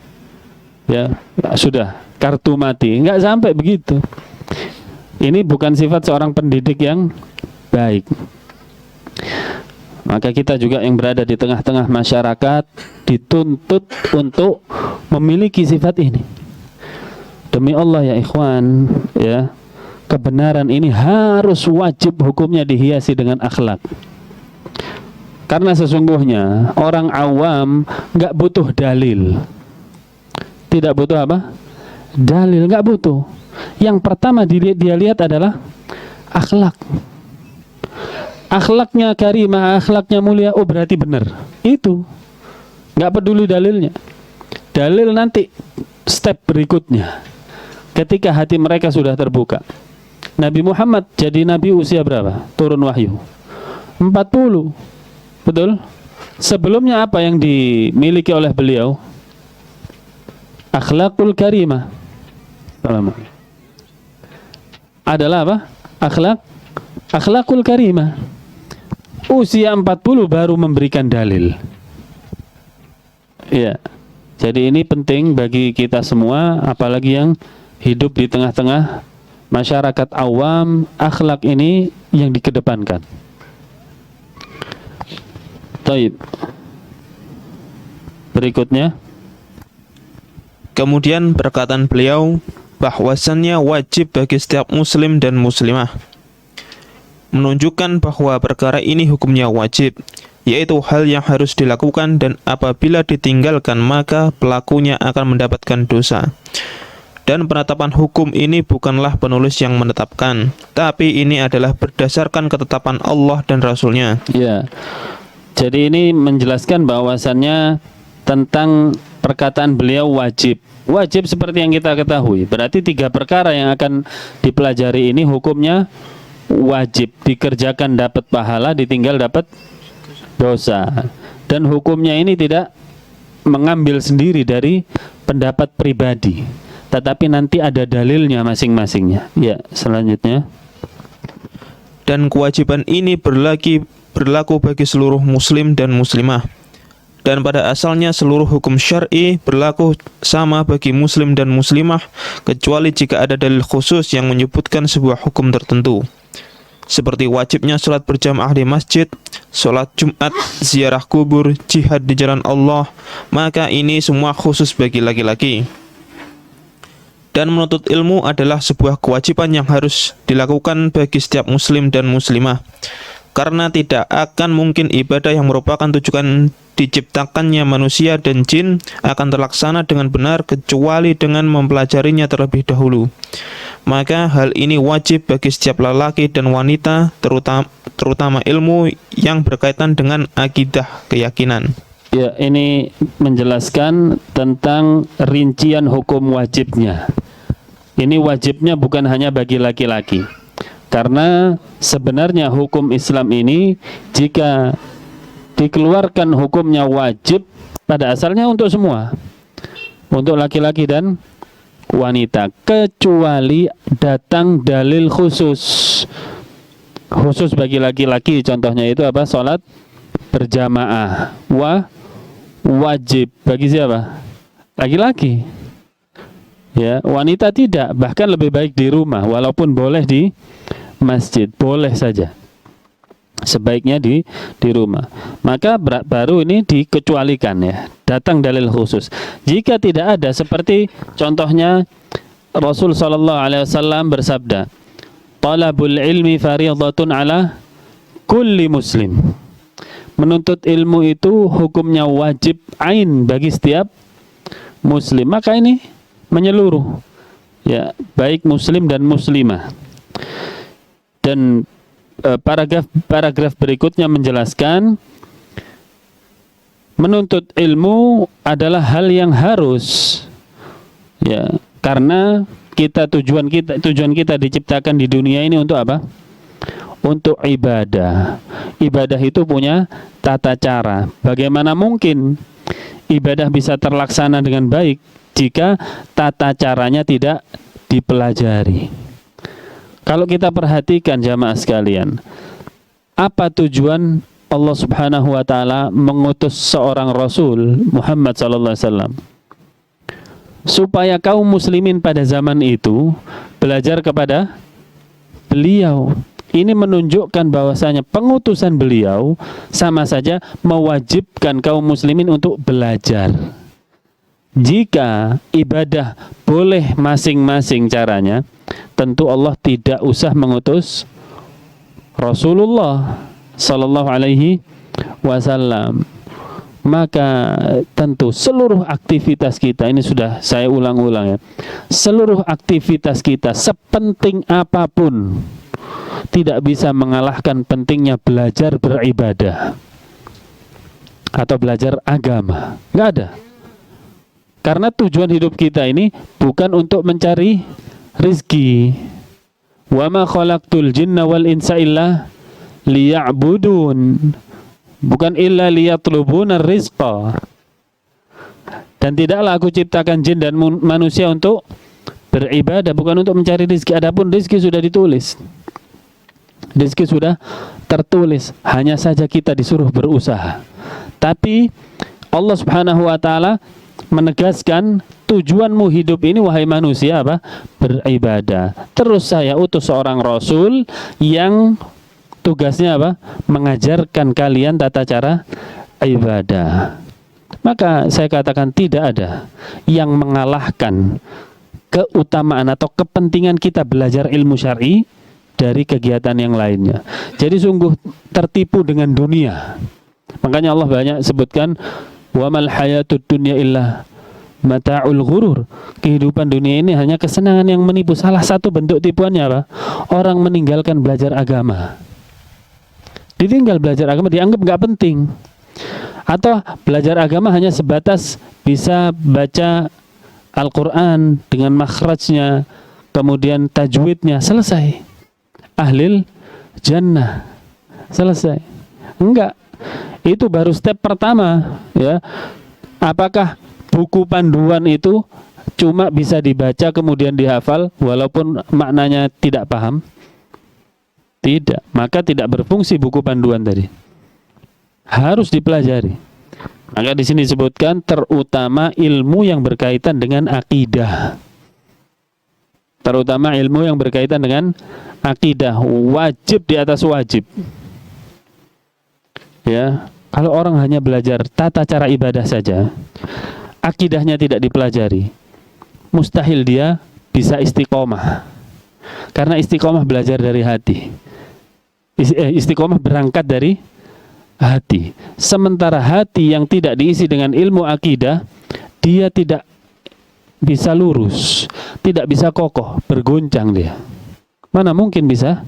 Ya, sudah, kartu mati. Nggak sampai begitu. Ini bukan sifat seorang pendidik yang baik. Maka kita juga yang berada di tengah-tengah masyarakat dituntut untuk memiliki sifat ini. Demi Allah ya ikhwan, ya, kebenaran ini harus wajib hukumnya dihiasi dengan akhlak. Karena sesungguhnya orang awam nggak butuh dalil. Tidak butuh apa? Dalil, nggak butuh. Yang pertama dia lihat adalah akhlak. Akhlaknya karimah, akhlaknya mulia, oh berarti benar. Itu nggak peduli dalilnya. Dalil nanti step berikutnya. Ketika hati mereka sudah terbuka. Nabi Muhammad jadi nabi usia berapa? Turun wahyu 40. Betul? Sebelumnya apa yang dimiliki oleh beliau? Akhlakul karimah. Adalah apa? Akhlakul karimah. Usia 40 baru memberikan dalil. Ya. Jadi ini penting bagi kita semua, apalagi yang hidup di tengah-tengah masyarakat awam, akhlak ini yang dikedepankan. Taib. Berikutnya. Kemudian perkataan beliau bahwasannya wajib bagi setiap muslim dan muslimah, menunjukkan bahwa perkara ini hukumnya wajib, yaitu hal yang harus dilakukan dan apabila ditinggalkan maka pelakunya akan mendapatkan dosa. Dan penetapan hukum ini bukanlah penulis yang menetapkan, tapi ini adalah berdasarkan ketetapan Allah dan Rasulnya. Ya. Jadi ini menjelaskan bahwasannya tentang perkataan beliau wajib. Wajib seperti yang kita ketahui. Berarti 3 perkara yang akan dipelajari ini hukumnya wajib, dikerjakan dapat pahala, ditinggal dapat dosa. Dan hukumnya ini tidak mengambil sendiri dari pendapat pribadi, tetapi nanti ada dalilnya masing-masingnya. Ya, selanjutnya. Dan kewajiban ini berlaku bagi seluruh muslim dan muslimah, dan pada asalnya seluruh hukum syar'i berlaku sama bagi muslim dan muslimah kecuali jika ada dalil khusus yang menyebutkan sebuah hukum tertentu, seperti wajibnya sholat berjamaah di masjid, sholat Jumat, ziarah kubur, jihad di jalan Allah. Maka ini semua khusus bagi laki-laki. Dan menuntut ilmu adalah sebuah kewajiban yang harus dilakukan bagi setiap muslim dan muslimah, karena tidak akan mungkin ibadah yang merupakan tujuan diciptakannya manusia dan jin akan terlaksana dengan benar kecuali dengan mempelajarinya terlebih dahulu. Maka hal ini wajib bagi setiap lelaki dan wanita, terutama ilmu yang berkaitan dengan akidah, keyakinan. Ya, ini menjelaskan tentang rincian hukum wajibnya. Ini wajibnya bukan hanya bagi laki-laki. Karena sebenarnya hukum Islam ini jika dikeluarkan hukumnya wajib pada asalnya untuk semua. Untuk laki-laki dan wanita, kecuali datang dalil khusus. Khusus bagi laki-laki, contohnya itu apa? Salat berjamaah wajib bagi siapa? Laki-laki. Ya, wanita tidak, bahkan lebih baik di rumah, walaupun boleh di masjid, boleh saja. Sebaiknya di rumah. Maka baru ini dikecualikan ya, datang dalil khusus. Jika tidak ada, seperti contohnya Rasul sallallahu alaihi wasallam bersabda, "Talabul ilmi fardhatun ala kulli muslim." Menuntut ilmu itu hukumnya wajib ain bagi setiap muslim. Maka ini menyeluruh ya, baik muslim dan muslimah. Dan paragraf berikutnya menjelaskan menuntut ilmu adalah hal yang harus ya, karena tujuan kita diciptakan di dunia ini untuk apa? Untuk ibadah. Ibadah itu punya tata cara. Bagaimana mungkin ibadah bisa terlaksana dengan baik jika tata caranya tidak dipelajari? Kalau kita perhatikan jamaah sekalian, apa tujuan Allah Subhanahu wa taala mengutus seorang Rasul Muhammad sallallahu alaihi wasallam? Supaya kaum muslimin pada zaman itu belajar kepada beliau. Ini menunjukkan bahwasanya pengutusan beliau sama saja mewajibkan kaum muslimin untuk belajar. Jika ibadah boleh masing-masing caranya, tentu Allah tidak usah mengutus Rasulullah sallallahu alaihi wasallam. Maka tentu seluruh aktivitas kita, ini sudah saya ulang-ulang ya, seluruh aktivitas kita sepenting apapun tidak bisa mengalahkan pentingnya belajar beribadah atau belajar agama. Nggak ada. Karena tujuan hidup kita ini bukan untuk mencari rizki. Wa ma khalaqtul jinna wal insa illa liya'budun. Bukan illa liyatlubuna rizqa. Dan tidaklah aku ciptakan jin dan manusia untuk beribadah, bukan untuk mencari rizki. Adapun rizki sudah ditulis. Rizki sudah tertulis, hanya saja kita disuruh berusaha. Tapi Allah Subhanahu wa taala menegaskan tujuanmu hidup ini wahai manusia apa? Beribadah. Terus saya utus seorang rasul yang tugasnya apa? Mengajarkan kalian tata cara ibadah. Maka saya katakan tidak ada yang mengalahkan keutamaan atau kepentingan kita belajar ilmu syar'i dari kegiatan yang lainnya. Jadi sungguh tertipu dengan dunia. Makanya Allah banyak sebutkan wa mal hayatud dunya illa mata'ul ghurur. Kehidupan dunia ini hanya kesenangan yang menipu. Salah satu bentuk tipuannya apa? Orang meninggalkan belajar agama. Ditinggal belajar agama, dianggap nggak penting. Atau belajar agama hanya sebatas bisa baca Al-Quran dengan makhrajnya, kemudian tajwidnya, selesai. Ahlil jannah, selesai. Enggak, itu baru step pertama ya. Apakah buku panduan itu cuma bisa dibaca kemudian dihafal walaupun maknanya tidak paham? Tidak, maka tidak berfungsi buku panduan tadi. Harus dipelajari. Maka di sini disebutkan terutama ilmu yang berkaitan dengan akidah. Terutama ilmu yang berkaitan dengan akidah, wajib di atas wajib. Ya, kalau orang hanya belajar tata cara ibadah saja, akidahnya tidak dipelajari, mustahil dia bisa istiqomah. Karena istiqomah belajar dari hati. Istiqomah berangkat dari hati. Sementara hati yang tidak diisi dengan ilmu akidah, dia tidak bisa lurus, tidak bisa kokoh, bergoncang dia. Mana mungkin bisa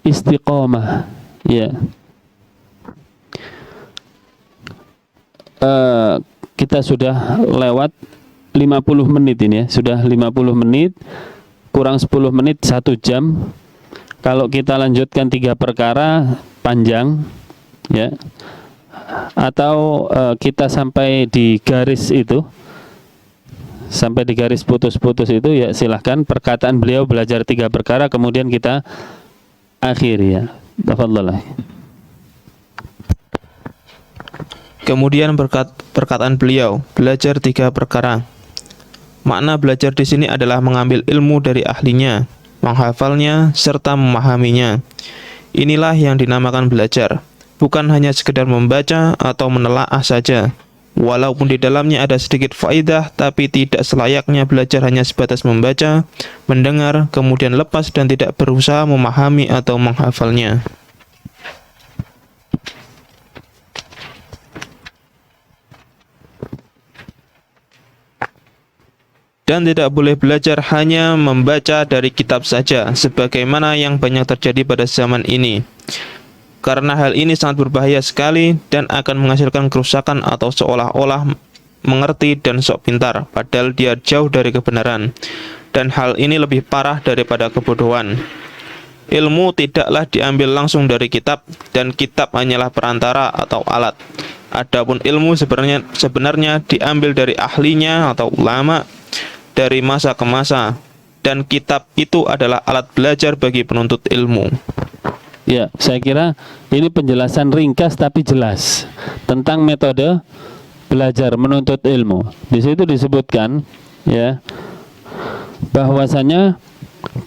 istiqomah? Ya. Kita sudah lewat 50 menit ini ya, sudah 50 menit kurang 10 menit 1 jam. Kalau kita lanjutkan 3 perkara panjang ya, atau kita sampai di garis itu, sampai di garis putus-putus itu ya silahkan. Perkataan beliau belajar 3 perkara kemudian kita akhiri ya. Tafadhal. Kemudian perkataan beliau, belajar 3 perkara. Makna belajar di sini adalah mengambil ilmu dari ahlinya, menghafalnya, serta memahaminya. Inilah yang dinamakan belajar, bukan hanya sekedar membaca atau menelaah saja. Walaupun di dalamnya ada sedikit faidah, tapi tidak selayaknya belajar hanya sebatas membaca, mendengar, kemudian lepas dan tidak berusaha memahami atau menghafalnya. Dan tidak boleh belajar hanya membaca dari kitab saja, sebagaimana yang banyak terjadi pada zaman ini. Karena hal ini sangat berbahaya sekali dan akan menghasilkan kerusakan atau seolah-olah mengerti dan sok pintar, padahal dia jauh dari kebenaran. Dan hal ini lebih parah daripada kebodohan. Ilmu tidaklah diambil langsung dari kitab, dan kitab hanyalah perantara atau alat. Adapun ilmu sebenarnya diambil dari ahlinya atau ulama, dari masa ke masa, dan kitab itu adalah alat belajar bagi penuntut ilmu. Ya, saya kira ini penjelasan ringkas tapi jelas tentang metode belajar menuntut ilmu. Di situ disebutkan ya bahwasanya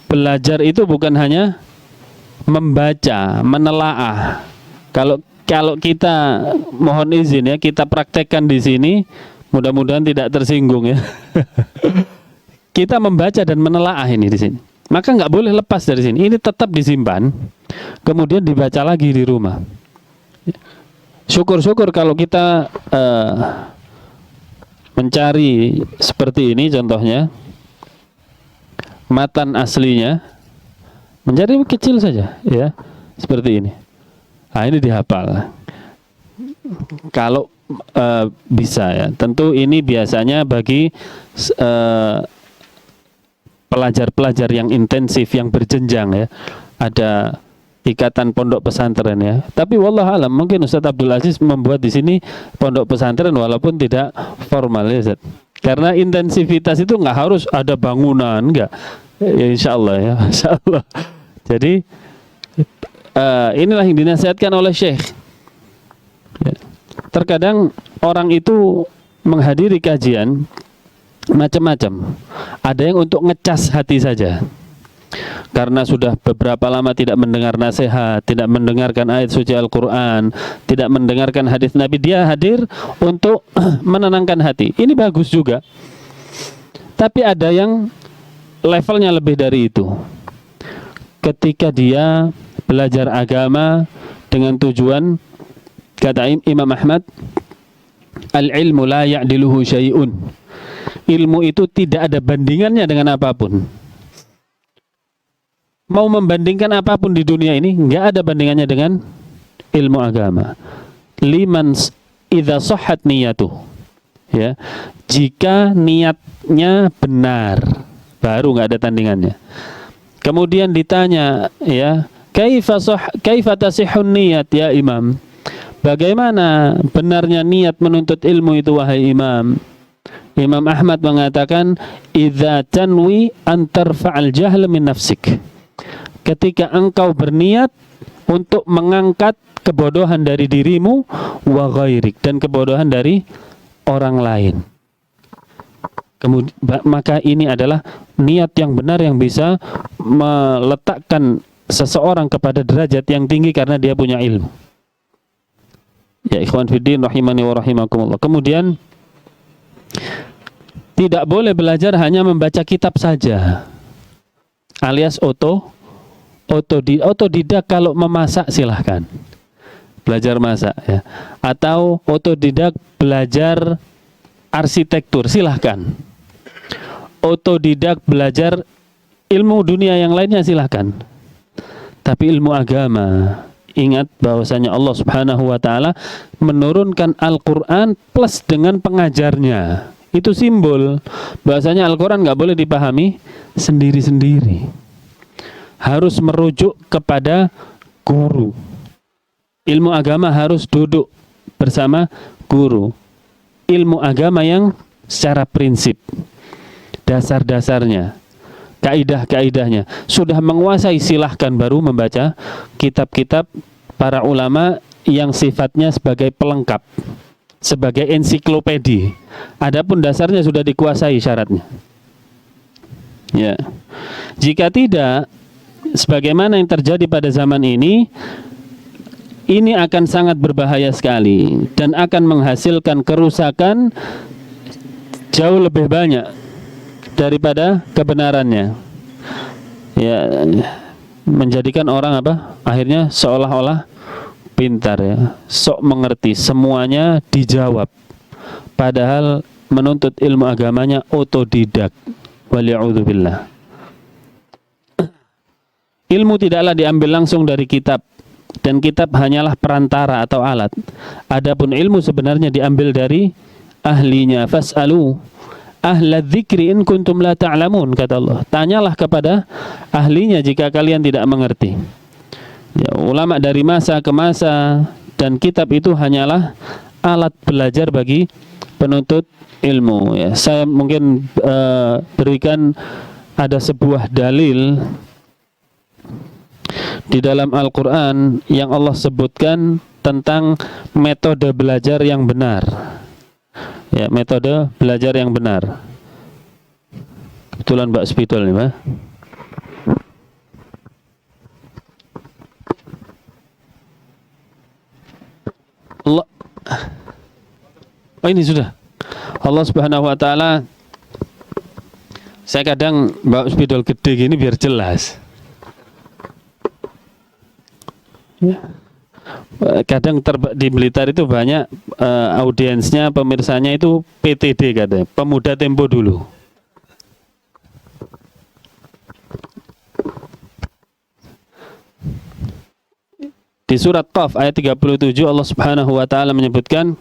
belajar itu bukan hanya membaca, menelaah. Kalau kita mohon izin ya, kita praktekkan di sini, mudah-mudahan tidak tersinggung ya. Kita membaca dan menelaah ini di sini. Maka nggak boleh lepas dari sini. Ini tetap disimpan, kemudian dibaca lagi di rumah. Syukur-syukur kalau kita mencari seperti ini, contohnya matan aslinya, mencari kecil saja, ya seperti ini. Nah, ini dihafal. Kalau bisa ya. Tentu ini biasanya bagi pelajar-pelajar yang intensif, yang berjenjang ya. Ada ikatan pondok pesantren ya. Tapi wallahualam mungkin Ustaz Abdul Aziz membuat di sini pondok pesantren walaupun tidak formal ya Ustaz. Karena intensivitas itu nggak harus ada bangunan, enggak. Ya insyaallah ya, insyaallah. Jadi inilah yang dinasihatkan oleh Syekh. Ya. Terkadang orang itu menghadiri kajian macam-macam. Ada yang untuk ngecas hati saja, karena sudah beberapa lama tidak mendengar nasihat, tidak mendengarkan ayat suci Al-Quran, tidak mendengarkan hadis Nabi. Dia hadir untuk menenangkan hati. Ini bagus juga. Tapi ada yang levelnya lebih dari itu. Ketika dia belajar agama dengan tujuan, kata Imam Ahmad, al-ilmu la ya'diluhu syai'un. Ilmu itu tidak ada bandingannya dengan apapun. Mau membandingkan apapun di dunia ini, nggak ada bandingannya dengan ilmu agama. Liman idza sahhat niyatuh. Ya, jika niatnya benar, baru nggak ada tandingannya. Kemudian ditanya, ya, kaifa tasihhun niyat ya Imam? Bagaimana benarnya niat menuntut ilmu itu wahai Imam? Imam Ahmad mengatakan, idza tanwi an tarfa'al jahl min nafsik. Ketika engkau berniat untuk mengangkat kebodohan dari dirimu wa ghairik, dan kebodohan dari orang lain. Kemudian, maka ini adalah niat yang benar yang bisa meletakkan seseorang kepada derajat yang tinggi karena dia punya ilmu. Ya ikhwan fiddin rahimani wa rahimakumullah. Kemudian tidak boleh belajar hanya membaca kitab saja, alias otodidak. Kalau memasak silahkan belajar masak ya, atau otodidak belajar arsitektur silahkan, otodidak belajar ilmu dunia yang lainnya silahkan. Tapi ilmu agama, ingat bahwasanya Allah Subhanahu wa taala menurunkan Al-Qur'an plus dengan pengajarnya. Itu simbol bahwasanya Al-Qur'an nggak boleh dipahami sendiri-sendiri. Harus merujuk kepada guru. Ilmu agama harus duduk bersama guru. Ilmu agama yang secara prinsip, dasar-dasarnya, kaidah-kaidahnya sudah menguasai, silahkan baru membaca kitab-kitab para ulama yang sifatnya sebagai pelengkap, sebagai ensiklopedi. Adapun dasarnya sudah dikuasai syaratnya. Ya. Jika tidak, sebagaimana yang terjadi pada zaman ini akan sangat berbahaya sekali dan akan menghasilkan kerusakan jauh lebih banyak daripada kebenarannya. Ya, menjadikan orang akhirnya seolah-olah pintar ya, sok mengerti, semuanya dijawab. Padahal menuntut ilmu agamanya otodidak. Waliya'udzubillah. Ilmu tidaklah diambil langsung dari kitab, dan kitab hanyalah perantara atau alat. Adapun ilmu sebenarnya diambil dari ahlinya. Fas'alu ahla dzikri in kuntum la ta'lamun, kata Allah. Tanyalah kepada ahlinya jika kalian tidak mengerti. Ya, ulama dari masa ke masa, dan kitab itu hanyalah alat belajar bagi penuntut ilmu. Ya, saya mungkin berikan ada sebuah dalil di dalam Al-Quran yang Allah sebutkan tentang metode belajar yang benar. Ya, metode belajar yang benar. Kebetulan Mbak Spidol nih, Mbak. Allah. Oh, ini sudah. Allah Subhanahu wa taala, saya kadang bawa spidol gede gini biar jelas. Ya. Kadang di Blitar itu banyak audiensnya, pemirsanya itu PTD katanya, pemuda tempo dulu. Di surat Qaf ayat 37 Allah Subhanahu wa taala menyebutkan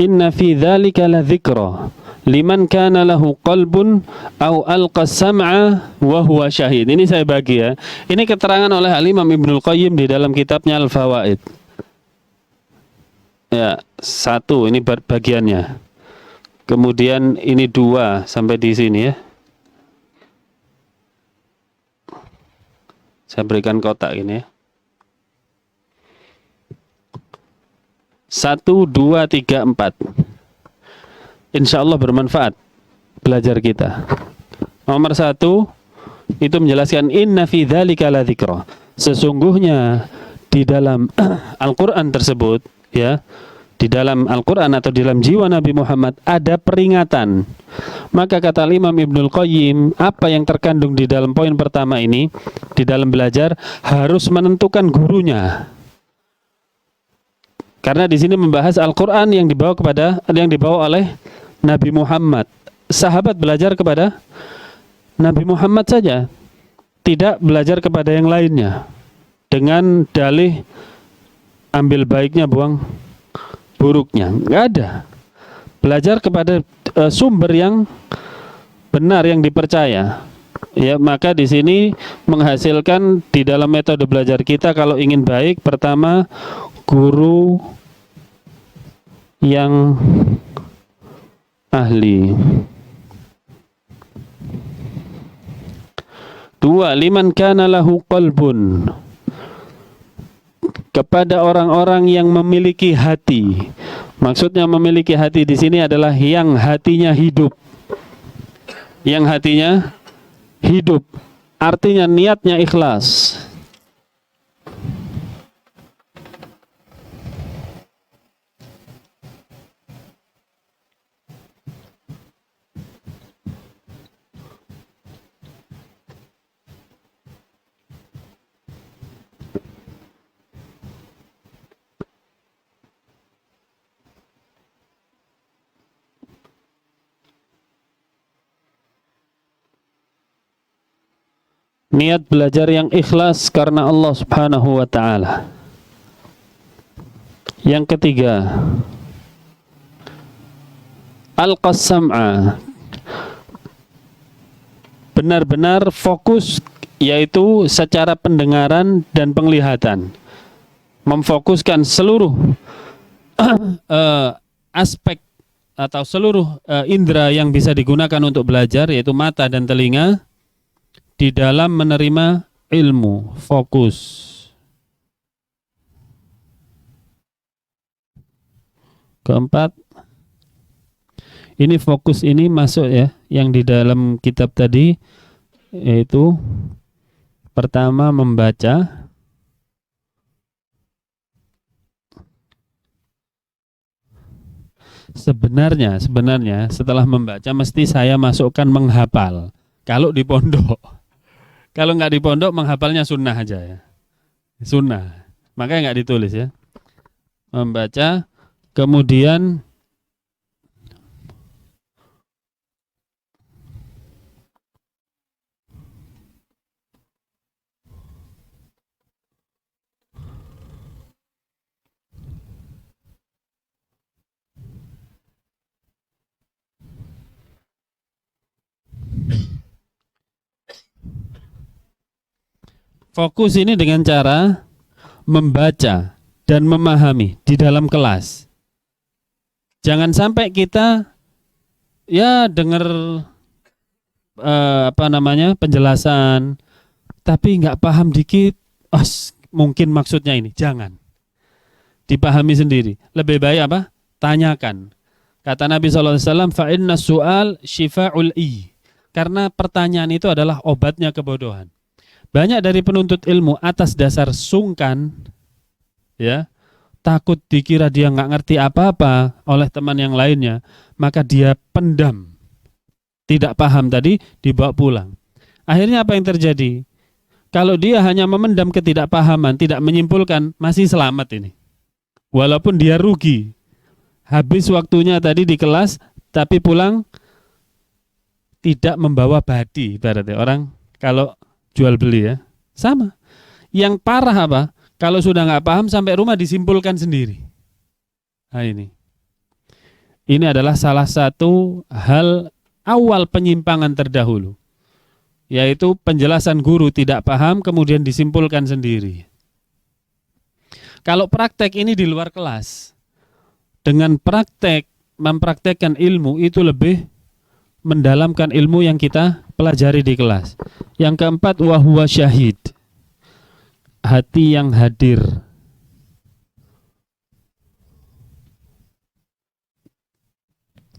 inna fi dzalika la dzikra liman kana lahu qalbun aw alqa sam'a wa huwa syahid. Ini saya bagi ya. Ini keterangan oleh Al-Imam Ibnul Qayyim di dalam kitabnya Al-Fawaid. Ya, satu ini bagiannya. Kemudian ini 2 sampai di sini ya. Saya berikan kotak ini ya. 1, 2, 3, 4. Insya Allah bermanfaat belajar kita. Nomor 1 itu menjelaskan inna fi dzalika la dzikra. Sesungguhnya di dalam Al-Qur'an tersebut ya, di dalam Al-Qur'an atau di dalam jiwa Nabi Muhammad ada peringatan. Maka kata Imam Ibnul Qayyim, apa yang terkandung di dalam poin pertama ini, di dalam belajar harus menentukan gurunya. Karena di sini membahas Al-Qur'an yang dibawa oleh Nabi Muhammad. Sahabat belajar kepada Nabi Muhammad saja, tidak belajar kepada yang lainnya dengan dalih ambil baiknya buang buruknya. Enggak ada. Belajar kepada sumber yang benar, yang dipercaya. Ya, maka di sini menghasilkan di dalam metode belajar kita kalau ingin baik, pertama guru yang ahli. 2, liman kana lahu qalbun, kepada orang-orang yang memiliki hati. Maksudnya memiliki hati di sini adalah yang hatinya hidup. Yang hatinya hidup, artinya niatnya ikhlas. Niat belajar yang ikhlas karena Allah Subhanahu wa ta'ala. Yang ketiga, alqas sam'a, benar-benar fokus, yaitu secara pendengaran dan penglihatan. Memfokuskan seluruh aspek atau seluruh indera yang bisa digunakan untuk belajar, yaitu mata dan telinga, di dalam menerima ilmu. Fokus. Keempat, ini fokus ini masuk ya, yang di dalam kitab tadi, yaitu pertama membaca, sebenarnya setelah membaca mesti saya masukkan menghafal kalau di pondok. Kalau nggak di pondok, menghafalnya sunnah aja ya, sunnah, makanya nggak ditulis ya. Membaca, kemudian fokus ini dengan cara membaca dan memahami di dalam kelas. Jangan sampai kita ya dengar penjelasan tapi nggak paham dikit, mungkin maksudnya ini. Jangan. Dipahami sendiri. Lebih baik apa? Tanyakan. Kata Nabi SAW, fa inna su'al syifa'ul i. Karena pertanyaan itu adalah obatnya kebodohan. Banyak dari penuntut ilmu atas dasar sungkan, ya, takut dikira dia nggak ngerti apa-apa oleh teman yang lainnya, maka dia pendam, tidak paham tadi, dibawa pulang. Akhirnya apa yang terjadi? Kalau dia hanya memendam ketidakpahaman, tidak menyimpulkan, masih selamat ini. Walaupun dia rugi, habis waktunya tadi di kelas, tapi pulang tidak membawa badi, berarti orang kalau jual beli ya, sama. Yang parah apa? Kalau sudah nggak paham sampai rumah disimpulkan sendiri. Nah ini adalah salah satu hal awal penyimpangan terdahulu, yaitu penjelasan guru tidak paham kemudian disimpulkan sendiri. Kalau praktek ini di luar kelas, dengan praktek mempraktekkan ilmu itu lebih mendalamkan ilmu yang kita pelajari di kelas. Yang keempat, wa huwa syahid, hati yang hadir.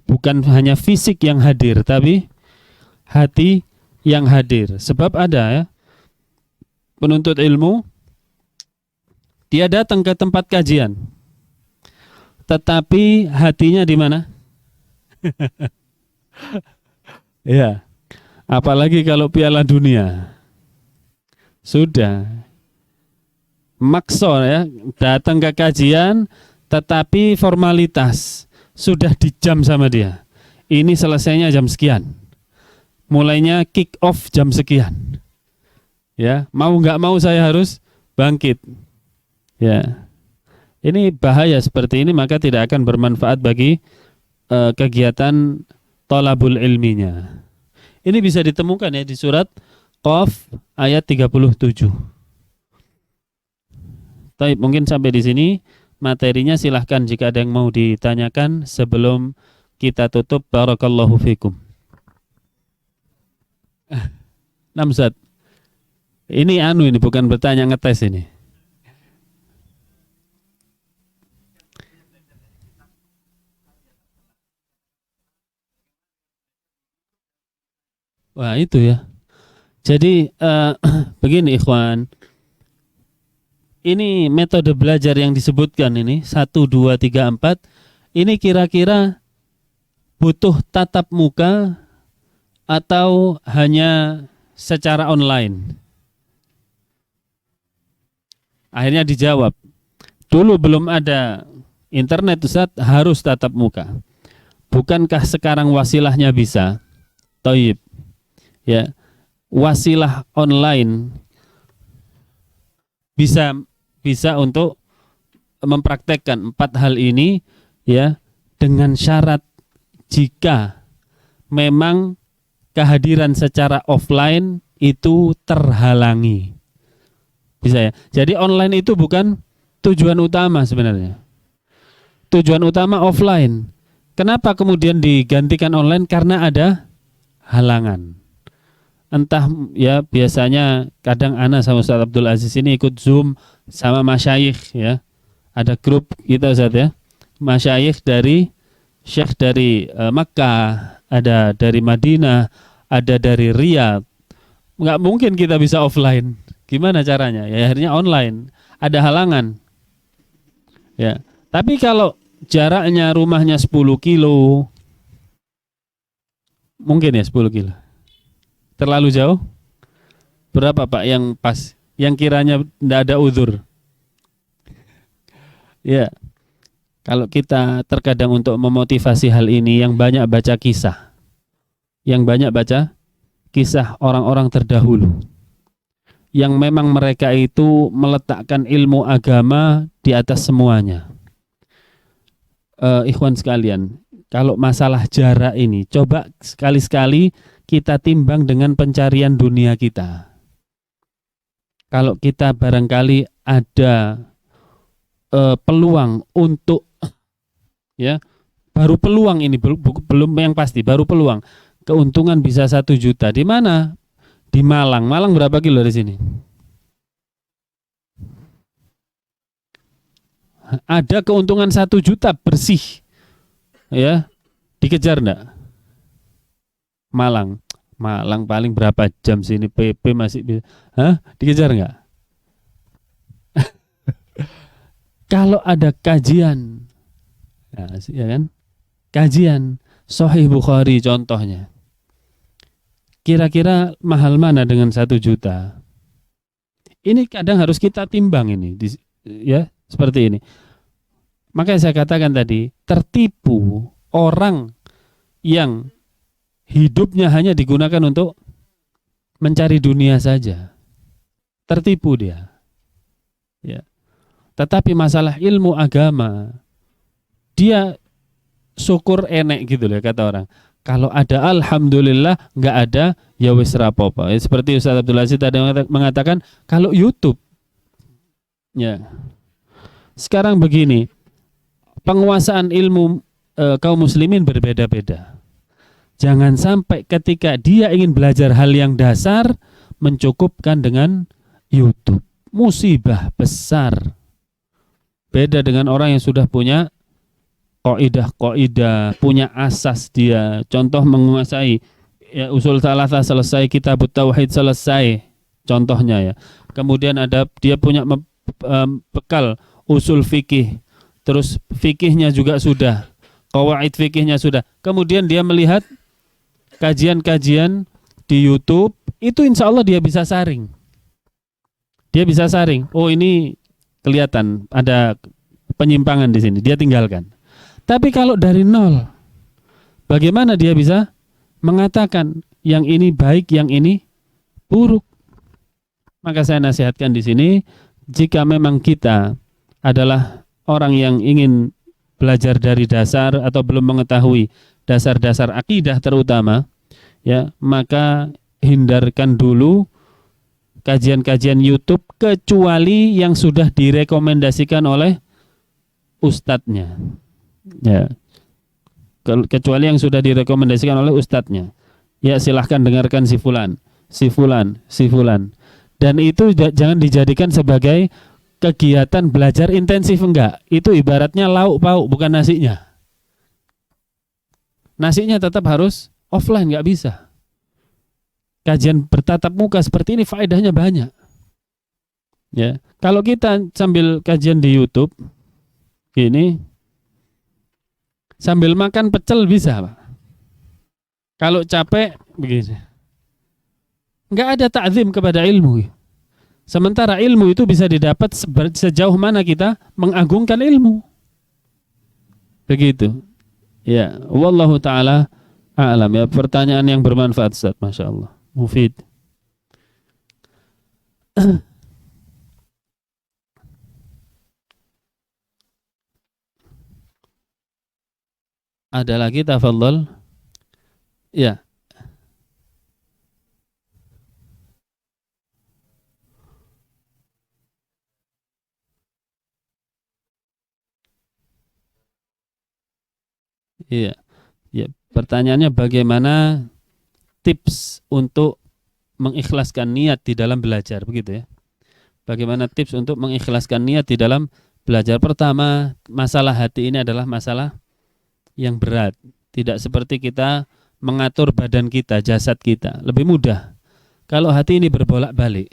Bukan hanya fisik yang hadir, tapi hati yang hadir. Sebab ada ya, penuntut ilmu, dia datang ke tempat kajian, tetapi hatinya di mana? Ya, apalagi kalau Piala Dunia. Sudah makso ya, datang ke kajian, tetapi formalitas sudah dijam sama dia. Ini selesainya jam sekian, mulainya kick off jam sekian. Ya, mau nggak mau saya harus bangkit. Ya, ini bahaya seperti ini, maka tidak akan bermanfaat bagi kegiatan thalabul ilminya. Ini bisa ditemukan ya di surat Qaf ayat 37. Baik, mungkin sampai di sini materinya, silahkan jika ada yang mau ditanyakan sebelum kita tutup. Barakallahu fikum. Namzat, ini ini bukan bertanya, ngetes ini. Wah itu ya. Jadi begini ikhwan, ini metode belajar yang disebutkan ini 1, 2, 3, 4, ini kira-kira butuh tatap muka atau hanya secara online? Akhirnya dijawab, dulu belum ada internet Ustaz, harus tatap muka. Bukankah sekarang wasilahnya bisa? Thayyib. Ya, wasilah online bisa untuk mempraktekkan 4 hal ini ya, dengan syarat jika memang kehadiran secara offline itu terhalangi. Bisa ya. Jadi online itu bukan tujuan utama sebenarnya. Tujuan utama offline. Kenapa kemudian digantikan online? Karena ada halangan. Entah ya, biasanya kadang ana sama Ustaz Abdul Aziz ini ikut Zoom sama masyayikh ya. Ada grup kita Ustaz ya. Masyayikh dari syekh dari Makkah, ada dari Madinah, ada dari Riyadh. Nggak mungkin kita bisa offline. Gimana caranya? Ya akhirnya online. Ada halangan. Ya. Tapi kalau jaraknya rumahnya 10 kilo, mungkin ya 10 kilo. Terlalu jauh? Berapa Pak yang pas? Yang kiranya tidak ada uzur? Ya, kalau kita terkadang untuk memotivasi hal ini, yang banyak baca kisah. Yang banyak baca kisah orang-orang terdahulu. Yang memang mereka itu meletakkan ilmu agama di atas semuanya. Ikhwan sekalian, kalau masalah jarak ini, coba sekali-sekali kita timbang dengan pencarian dunia kita. Kalau kita barangkali ada peluang untuk ya, baru peluang ini belum yang pasti, baru peluang keuntungan bisa 1 juta. Di mana? Di Malang. Malang berapa kilo dari sini? Ada keuntungan 1 juta bersih, ya, dikejar enggak? Malang paling berapa jam sini, PP masih bisa. Hah? Dikejar enggak? Kalau ada kajian, ya kan? Kajian Sahih Bukhari contohnya. Kira-kira mahal mana dengan 1 juta? Ini kadang harus kita timbang ini, ya, seperti ini. Makanya saya katakan tadi, tertipu orang yang hidupnya hanya digunakan untuk mencari dunia saja. Tertipu dia. Ya. Tetapi masalah ilmu agama, dia syukur enek gitu loh kata orang. Kalau ada alhamdulillah, nggak ada ya wis rapopo. Seperti Ustaz Abdul Aziz tadi mengatakan, kalau YouTube, ya. Sekarang begini, penguasaan ilmu kaum muslimin berbeda-beda. Jangan sampai ketika dia ingin belajar hal yang dasar mencukupkan dengan YouTube. Musibah besar. Beda dengan orang yang sudah punya kaidah-kaidah, punya asas dia. Contoh menguasai ya, usul tsalatsa selesai, kitabut tauhid selesai. Contohnya ya. Kemudian ada dia punya bekal usul fikih. Terus fikihnya juga sudah. Qawaid fikihnya sudah. Kemudian dia melihat kajian-kajian di YouTube, itu insya Allah dia bisa saring. Dia bisa saring. Oh, ini kelihatan ada penyimpangan di sini. Dia tinggalkan. Tapi kalau dari nol, bagaimana dia bisa mengatakan yang ini baik, yang ini buruk? Maka saya nasihatkan di sini, jika memang kita adalah orang yang ingin belajar dari dasar atau belum mengetahui dasar-dasar akidah terutama, ya, maka hindarkan dulu kajian-kajian YouTube kecuali yang sudah direkomendasikan oleh ustadznya. Ya. Kecuali yang sudah direkomendasikan oleh ustadznya. Ya, silahkan dengarkan si fulan, si fulan, si fulan. Dan itu jangan dijadikan sebagai kegiatan belajar intensif, enggak. Itu ibaratnya lauk pauk, bukan nasinya. Nasinya tetap harus offline, nggak bisa. Kajian bertatap muka seperti ini faedahnya banyak. Ya, kalau kita sambil kajian di YouTube, gini, sambil makan pecel bisa, Pak. Kalau capek, begini. Nggak ada ta'zim kepada ilmu. Sementara ilmu itu bisa didapat sejauh mana kita mengagungkan ilmu. Begitu. Ya, wallahu ta'ala a'lam. Ya, pertanyaan yang bermanfaat, Ustaz. Masya Allah. Mufid. Ada lagi, tafadhol. Ya. Iya. Ya, pertanyaannya bagaimana tips untuk mengikhlaskan niat di dalam belajar, begitu ya. Bagaimana tips untuk mengikhlaskan niat di dalam belajar? Pertama, masalah hati ini adalah masalah yang berat. Tidak seperti kita mengatur badan kita, jasad kita. Lebih mudah kalau hati ini berbolak-balik.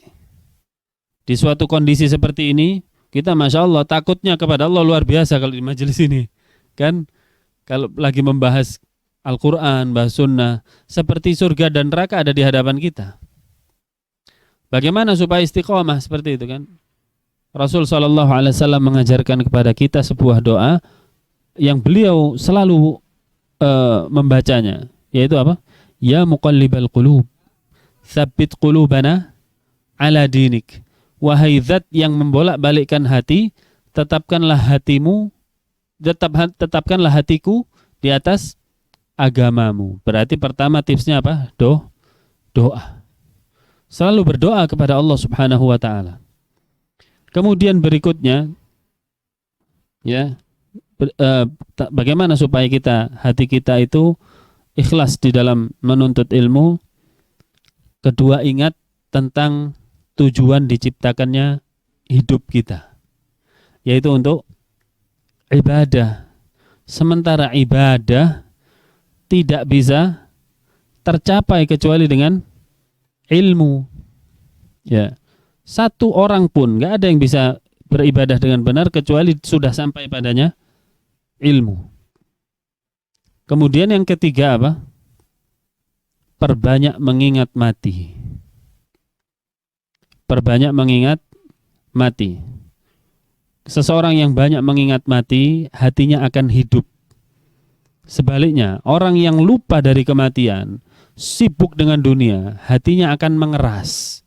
Di suatu kondisi seperti ini, kita Masya Allah takutnya kepada Allah luar biasa kalau di majelis ini. Kan kalau lagi membahas Al-Quran, bahas sunnah, seperti surga dan neraka ada di hadapan kita. Bagaimana supaya istiqomah seperti itu kan? Rasul SAW mengajarkan kepada kita sebuah doa yang beliau selalu membacanya, yaitu apa? Ya muqallibal qulub, tsabbit qulubana ala dinik. Wahai zat yang membolak-balikkan hati, tetapkanlah hatiku di atas agamamu. Berarti pertama tipsnya apa? Doa. Selalu berdoa kepada Allah Subhanahu wa taala. Kemudian berikutnya, ya, bagaimana supaya hati kita itu ikhlas di dalam menuntut ilmu? Kedua, ingat tentang tujuan diciptakannya hidup kita, yaitu untuk ibadah. Sementara ibadah tidak bisa tercapai kecuali dengan ilmu. Ya, satu orang pun nggak ada yang bisa beribadah dengan benar kecuali sudah sampai padanya ilmu. Kemudian yang ketiga apa? Perbanyak mengingat mati. Perbanyak mengingat mati. Seseorang yang banyak mengingat mati, hatinya akan hidup. Sebaliknya, orang yang lupa dari kematian, sibuk dengan dunia, hatinya akan mengeras.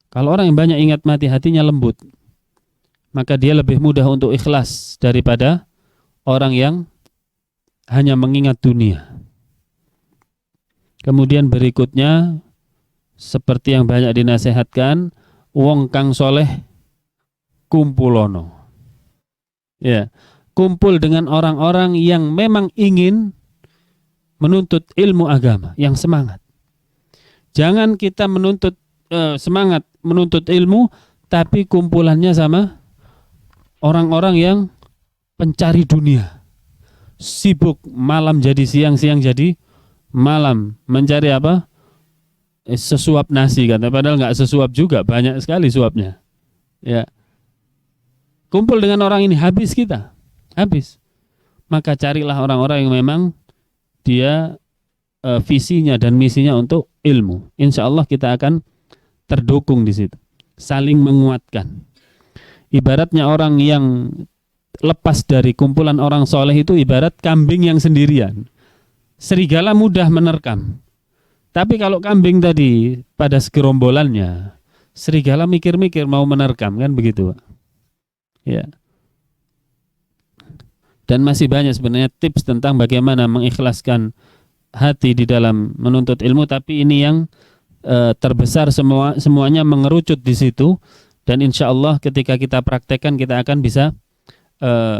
Kalau orang yang banyak ingat mati, hatinya lembut, maka dia lebih mudah untuk ikhlas daripada orang yang hanya mengingat dunia. Kemudian berikutnya, seperti yang banyak dinasehatkan, wong kang soleh kumpulono. Ya, kumpul dengan orang-orang yang memang ingin menuntut ilmu agama, yang semangat. Jangan kita semangat menuntut ilmu, tapi kumpulannya sama orang-orang yang pencari dunia. Sibuk malam jadi siang, siang jadi malam, mencari apa? Sesuap nasi, kata, padahal nggak sesuap juga, banyak sekali suapnya. Ya, kumpul dengan orang ini, habis kita, habis. Maka carilah orang-orang yang memang dia visinya dan misinya untuk ilmu. Insya Allah kita akan terdukung di situ, saling menguatkan. Ibaratnya orang yang lepas dari kumpulan orang soleh itu ibarat kambing yang sendirian. Serigala mudah menerkam. Tapi kalau kambing tadi pada segerombolannya, serigala mikir-mikir mau menerkam, kan begitu, Pak? Ya. Dan masih banyak sebenarnya tips tentang bagaimana mengikhlaskan hati di dalam menuntut ilmu, tapi ini yang terbesar, semuanya mengerucut di situ, dan insya Allah ketika kita praktekkan kita akan bisa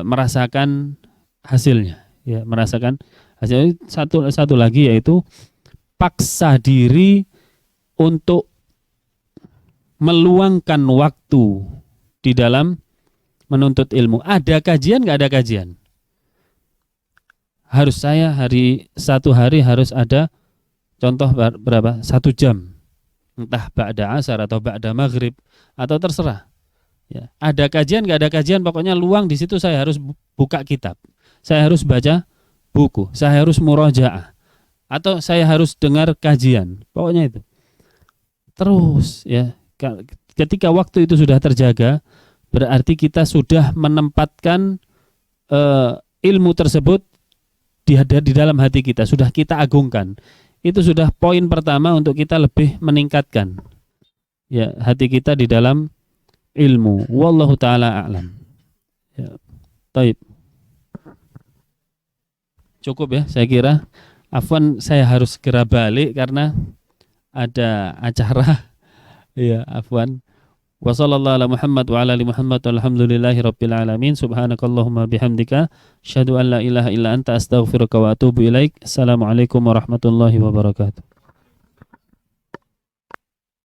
merasakan hasilnya, ya, merasakan hasil. Satu lagi yaitu paksa diri untuk meluangkan waktu di dalam menuntut ilmu. Ada kajian, nggak ada kajian. Harus saya satu hari harus ada, contoh berapa? 1 jam. Entah ba'da asar atau ba'da maghrib atau terserah. Ya. Ada kajian, nggak ada kajian, pokoknya luang di situ saya harus buka kitab. Saya harus baca buku. Saya harus murojaah. Atau saya harus dengar kajian, pokoknya itu. Terus ya, ketika waktu itu sudah terjaga, berarti kita sudah menempatkan ilmu tersebut di dalam hati kita, sudah kita agungkan. Itu sudah poin pertama untuk kita lebih meningkatkan ya hati kita di dalam ilmu. Wallahu taala a'lam. Ya. Taib. Cukup ya, saya kira. Afwan, saya harus segera balik karena ada acara. Ya, afwan. Wa sallallahu ala Muhammad wa ala ali Muhammad walhamdulillahi rabbil alamin. Subhanakallahumma bihamdika asyhadu an la ilaha illa anta astaghfiruka wa atubu ilaik. Assalamualaikum warahmatullahi wabarakatuh.